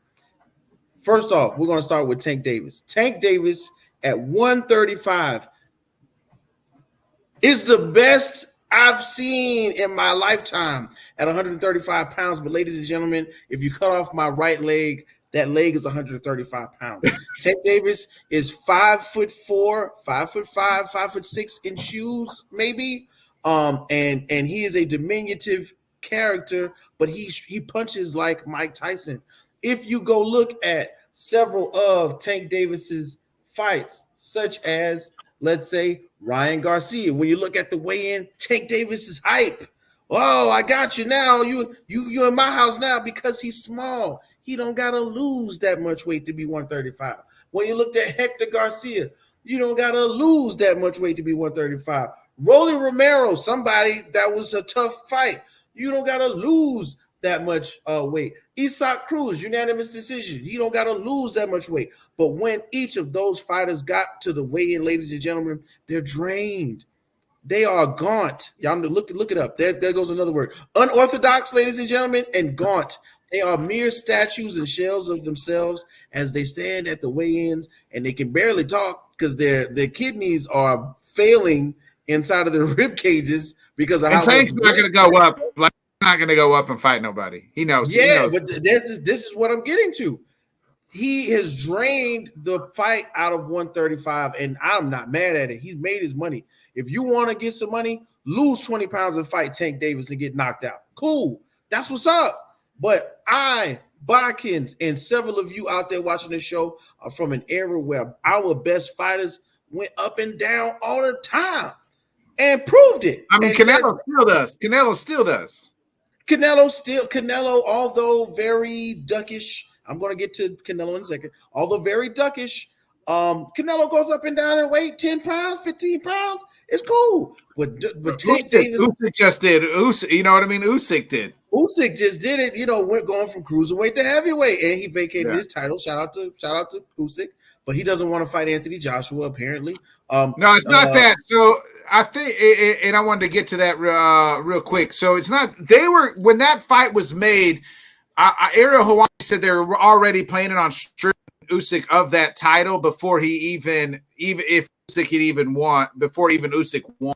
First off, we're going to start with Tank Davis. Tank Davis at 135 is the best I've seen in my lifetime at 135 pounds. But ladies and gentlemen, if you cut off my right leg, that leg is 135 pounds. Tank Davis is 5'4", 5'5", 5'6" in shoes, maybe. And he is a diminutive character, but he punches like Mike Tyson. If you go look at several of Tank Davis's fights, such as, let's say, Ryan Garcia, when you look at the weigh-in, Tank Davis is hype. Oh, I got you now. You in my house now because he's small. He don't gotta lose that much weight to be 135. When you looked at Hector Garcia, you don't gotta lose that much weight to be 135. Rolly Romero, somebody that was a tough fight. You don't gotta lose that much weight. Isaac Cruz, unanimous decision. You don't gotta lose that much weight. But when each of those fighters got to the weigh-in, ladies and gentlemen, they're drained. They are gaunt. Y'all look it up. There goes another word. Unorthodox, ladies and gentlemen, and gaunt. They are mere statues and shells of themselves as they stand at the weigh-ins, and they can barely talk because their kidneys are failing inside of their rib cages because of how Tank's not going to go up. Like, not going to go up and fight nobody. He knows. Yeah, but this is what I'm getting to. he has drained the fight out of 135, and I'm not mad at it. He's made his money. If you want to get some money, lose 20 pounds and fight Tank Davis and get knocked out. Cool. That's what's up. But Bodkins, and several of you out there watching this show are from an era where our best fighters went up and down all the time and proved it. I mean, Canelo still does. Canelo, although very duckish, I'm going to get to Canelo in a second. Although very duckish, Canelo goes up and down in weight, 10 pounds, 15 pounds. It's cool. But Tank Davis, Usyk just did. You know what I mean? Usyk did. Usyk just did it. You know, we're going from cruiserweight to heavyweight, and he vacated his title. Shout out to Usyk, but he doesn't want to fight Anthony Joshua apparently. No, it's not that. So I think, and I wanted to get to that real quick. So it's not. They were when that fight was made. Ariel Hawaii said they were already planning on stripping Usyk of that title before he even if Usyk had even won, before even Usyk won.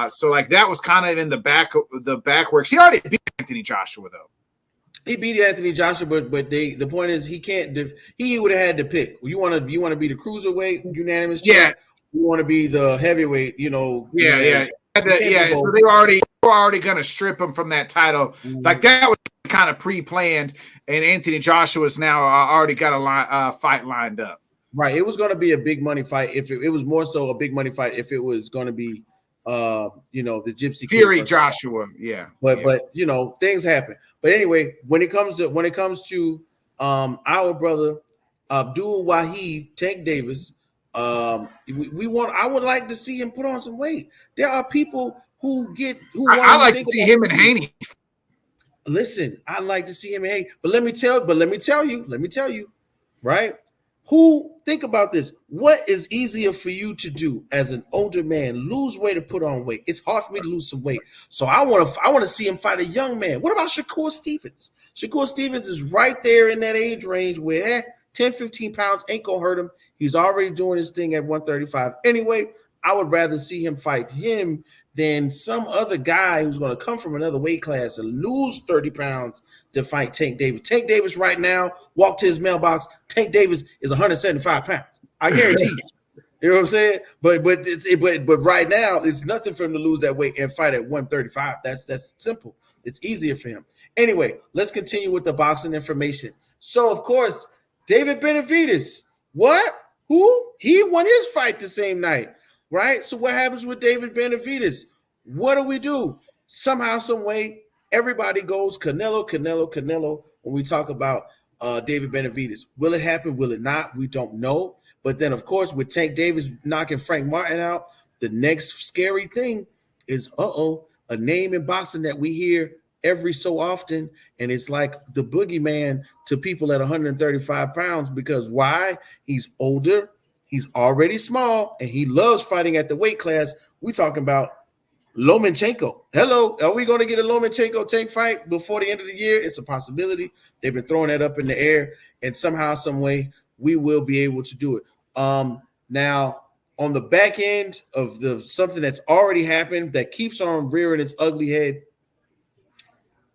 So like that was kind of in the backworks. He already beat Anthony Joshua though. He beat Anthony Joshua, but the point is he can't. He would have had to pick. You want to be the cruiserweight unanimous champ? You want to be the heavyweight? You know? Yeah. So they were already going to strip him from that title. Mm-hmm. Like that was kind of pre-planned, and Anthony Joshua's now already got a fight lined up. Right. It was going to be a big money fight. If it was more so a big money fight, if it was going to be, the Gypsy Fury Joshua. Yeah. But things happen. But anyway, when it comes to our brother Abdul Wahid Tank Davis, I would like to see him put on some weight. There are people I like to see him and Haney. Listen, I like to see him and Haney. But let me tell you, right? Think about this. What is easier for you to do as an older man? Lose weight or put on weight? It's hard for me to lose some weight. So I want to see him fight a young man. What about Shakur Stevens? Shakur Stevens is right there in that age range where 10, 15 pounds ain't going to hurt him. He's already doing his thing at 135. Anyway, I would rather see him fight him than some other guy who's going to come from another weight class and lose 30 pounds to fight Tank Davis. Tank Davis right now, walk to his mailbox, Tank Davis is 175 pounds. I guarantee you. You know what I'm saying? But right now, it's nothing for him to lose that weight and fight at 135. That's simple. It's easier for him. Anyway, let's continue with the boxing information. So, of course, David Benavidez. What? Who? He won his fight the same night. Right? So what happens with David Benavidez? What do? Somehow, some way, everybody goes Canelo when we talk about David Benavidez. Will it happen? Will it not? We don't know. But then, of course, with Tank Davis knocking Frank Martin out, the next scary thing is, a name in boxing that we hear every so often, and it's like the boogeyman to people at 135 pounds because why? He's older. He's already small, and he loves fighting at the weight class. We're talking about Lomachenko. Hello, are we going to get a Lomachenko Tank fight before the end of the year? It's a possibility. They've been throwing that up in the air, and somehow, some way, we will be able to do it. Now, on the back end of something that's already happened that keeps on rearing its ugly head,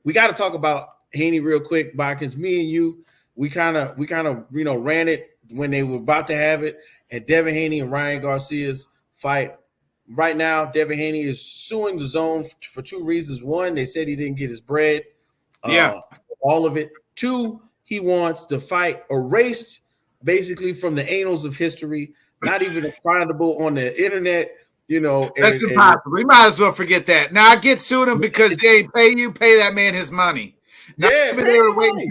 we got to talk about Haney real quick, because me and you, we kind of ran it when they were about to have it. And Devin Haney and Ryan Garcia's fight. Right now, Devin Haney is suing the zone for two reasons. One, they said he didn't get his bread. All of it. Two, he wants the fight erased basically from the annals of history, not even findable on the internet. That's impossible. We might as well forget that. Now I get suing him because they pay that man his money. Now, maybe they were waiting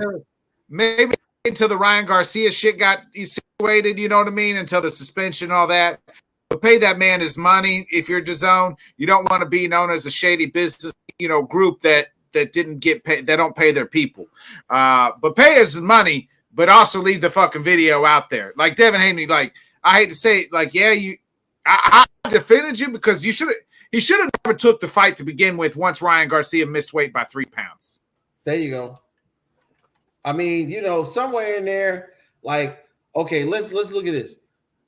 until the Ryan Garcia shit got situated, you know what I mean? Until the suspension, all that. But pay that man his money. If you're DAZN, you don't want to be known as a shady business, group that didn't get paid, that don't pay their people. But pay his money, but also leave the fucking video out there. Like Devin Haney, like I hate to say it, like I defended you because he should have never took the fight to begin with once Ryan Garcia missed weight by 3 pounds. There you go. I mean, somewhere in there, like, okay, let's look at this.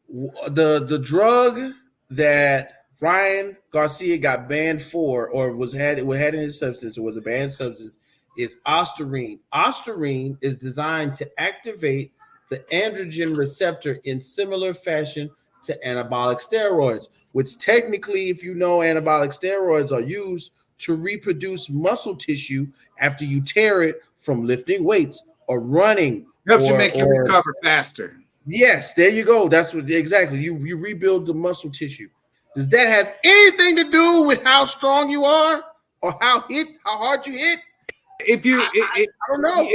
The drug that Ryan Garcia got banned for, or had in his substance, or was a banned substance, is Ostarine. Ostarine is designed to activate the androgen receptor in similar fashion to anabolic steroids, which technically, if you know, anabolic steroids are used to reproduce muscle tissue after you tear it from lifting weights or running. Helps you make you recover faster. Yes, there you go. That's what exactly you rebuild the muscle tissue. Does that have anything to do with how strong you are or how hard you hit? If you, I don't know.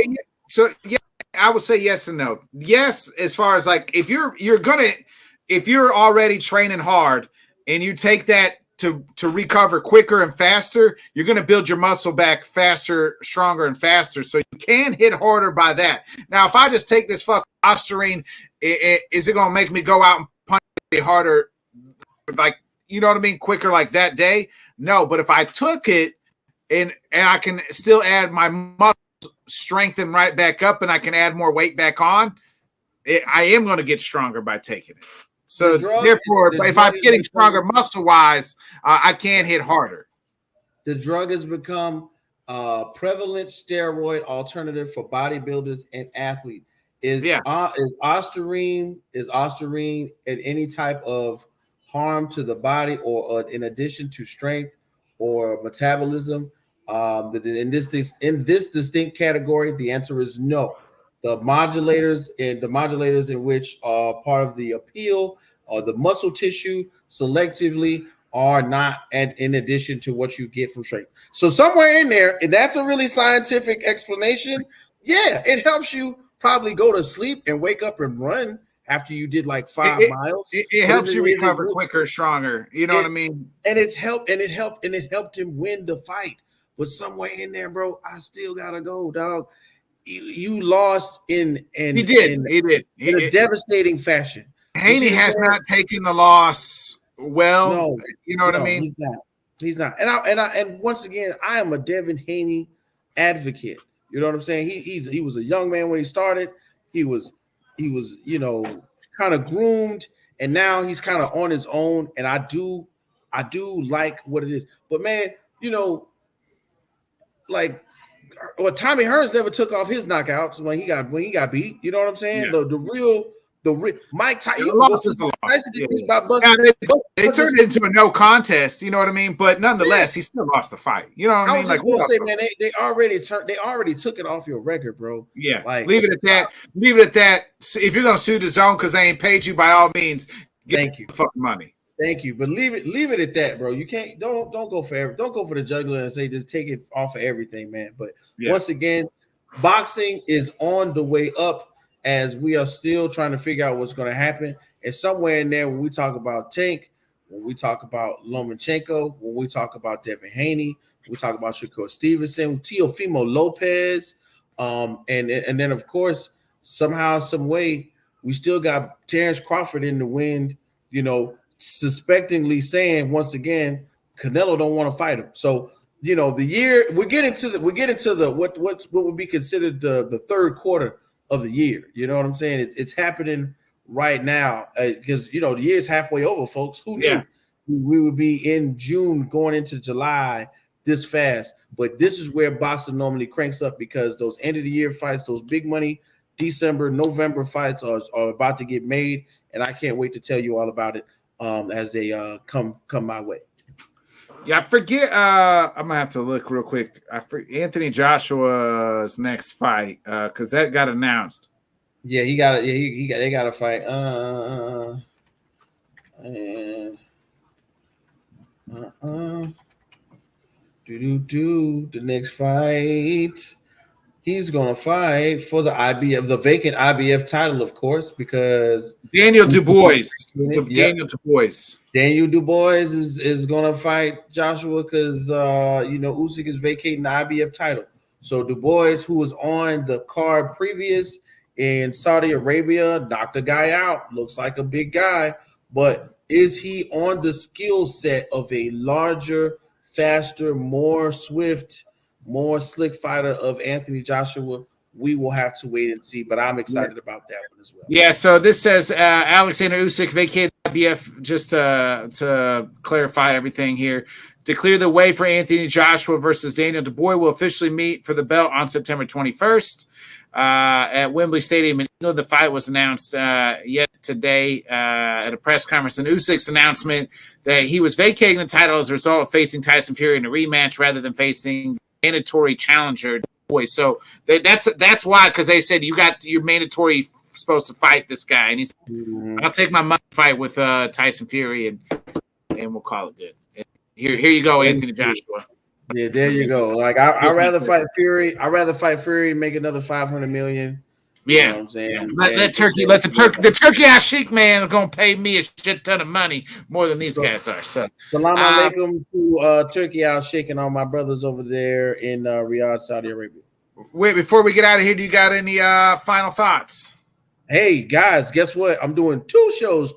So yeah, I would say yes and no. Yes, as far as like if you're already training hard and you take that to recover quicker and faster, you're going to build your muscle back faster, stronger, and faster. So you can hit harder by that. Now, if I just take this fucking ostarine, is it going to make me go out and punch it harder, like, you know what I mean, quicker like that day? No, but if I took it and I can still add my muscle strengthen right back up and I can add more weight back on, I am going to get stronger by taking it. So therefore, if I'm getting stronger muscle-wise, I can hit harder. The drug has become a prevalent steroid alternative for bodybuilders and athletes. Is ostarine at any type of harm to the body or in addition to strength or metabolism? In this distinct category, the answer is no. The modulators in which are part of the appeal or the muscle tissue selectively are not, and in addition to what you get from strength. So somewhere in there, and that's a really scientific explanation. Yeah, it helps you probably go to sleep and wake up and run after you did like 5 miles. It helps you recover quicker, stronger. You know what I mean? And it helped him win the fight. But somewhere in there, bro, I still gotta go, dog. You lost in he did in a devastating fashion. Haney has not taken the loss well. No, you know what I mean? He's not. And once again, I am a Devin Haney advocate. You know what I'm saying? He was a young man when he started. He was kind of groomed, and now he's kind of on his own. And I do like what it is. But man, like, well, Tommy Hearns never took off his knockouts when he got beat. You know what I'm saying? Yeah. The real Mike Tyson. They turned it into a no contest. You know what I mean? But nonetheless, he still lost the fight. You know what I mean? I was just gonna say, man, they already took it off your record, bro. Yeah, like, leave it at that. Leave it at that. If you're gonna sue the zone because they ain't paid you, by all means, get the fucking money. Thank you, but leave it at that, bro. You can't don't go for the juggler and say just take it off of everything, man. But once again, boxing is on the way up as we are still trying to figure out what's going to happen. And somewhere in there, when we talk about Tank, when we talk about Lomachenko, when we talk about Devin Haney, we talk about Shakur Stevenson, Teofimo Lopez, and then of course somehow, some way, we still got Terrence Crawford in the wind, suspectingly saying once again Canelo don't want to fight him. So the year we get into the what would be considered the third quarter of the year. You know what I'm saying? It's happening right now because the year's halfway over, folks. Who knew we would be in June going into July this fast? But this is where boxing normally cranks up because those end of the year fights, those big money December, November fights are about to get made, and I can't wait to tell you all about it as they come my way. Yeah, I forget. I'm gonna have to look real quick. Anthony Joshua's next fight because that got announced. Yeah, he got it. Yeah, they got to fight. The next fight. He's gonna fight for the vacant IBF title, of course, because Daniel Dubois. Daniel Dubois is gonna fight Joshua because Usyk is vacating the IBF title. So Dubois, who was on the card previous in Saudi Arabia, knocked the guy out. Looks like a big guy, but is he on the skill set of a larger, faster, more swift, more slick fighter of Anthony Joshua? We will have to wait and see, but I'm excited about that one as well. Yeah, so this says Alexander Usyk vacated IBF, just to clarify everything here. To clear the way for Anthony Joshua versus Daniel Dubois will officially meet for the belt on September 21st. at Wembley Stadium in England. The fight was announced yet today at a press conference. And Usyk's announcement that he was vacating the title as a result of facing Tyson Fury in a rematch rather than facing mandatory challenger. So that's why, because they said you're mandatory supposed to fight this guy, and he's I'll take my money fight with Tyson Fury, and we'll call it good. And here you go, Anthony Joshua. Yeah, there you go. Like I'd rather fight Fury. I'd rather fight Fury and make another $500 million. Yeah, you know what I'm saying. Yeah. The turkey ass Sheik man is gonna pay me a shit ton of money more than these guys are. So salam alaikum to Turkey Al Sheikh and all my brothers over there in Riyadh, Saudi Arabia. Wait, before we get out of here, do you got any final thoughts? Hey guys, guess what? I'm doing two shows.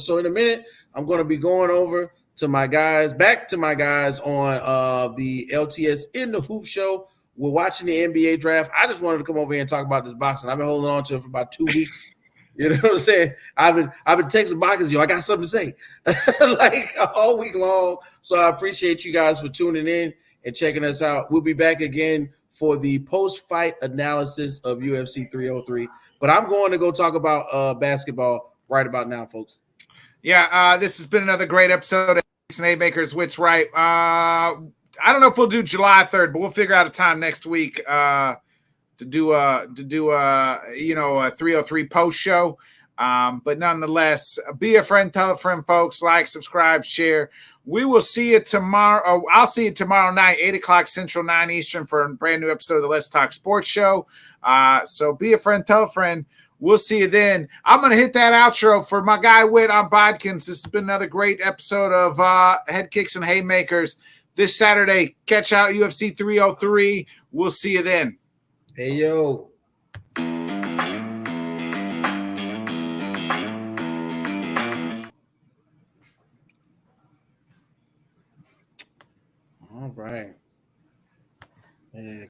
So in a minute, I'm going to be going over to my guys, back to my guys on the LTS in the Hoop show. We're watching the NBA draft. I just wanted to come over here and talk about this boxing. I've been holding on to it for about 2 weeks. You know what I'm saying? I've been texting boxers, I got something to say like all week long. So I appreciate you guys for tuning in and checking us out. We'll be back again for the post-fight analysis of UFC 303. But I'm going to go talk about basketball right about now, folks. Yeah, this has been another great episode of Headkicks and Haymakers. Wit's right. I don't know if we'll do July 3rd, but we'll figure out a time next week to do a 303 post show. But nonetheless, be a friend, tell a friend, folks. Like, subscribe, share. We will see you tomorrow. I'll see you tomorrow night, 8:00 Central, 9 Eastern, for a brand new episode of the Let's Talk Sports Show. So be a friend, tell a friend. We'll see you then. I'm going to hit that outro for my guy Whit on Bodkins. This has been another great episode of Headkicks and Haymakers. This Saturday, catch out UFC 303. We'll see you then. Hey, yo. All right.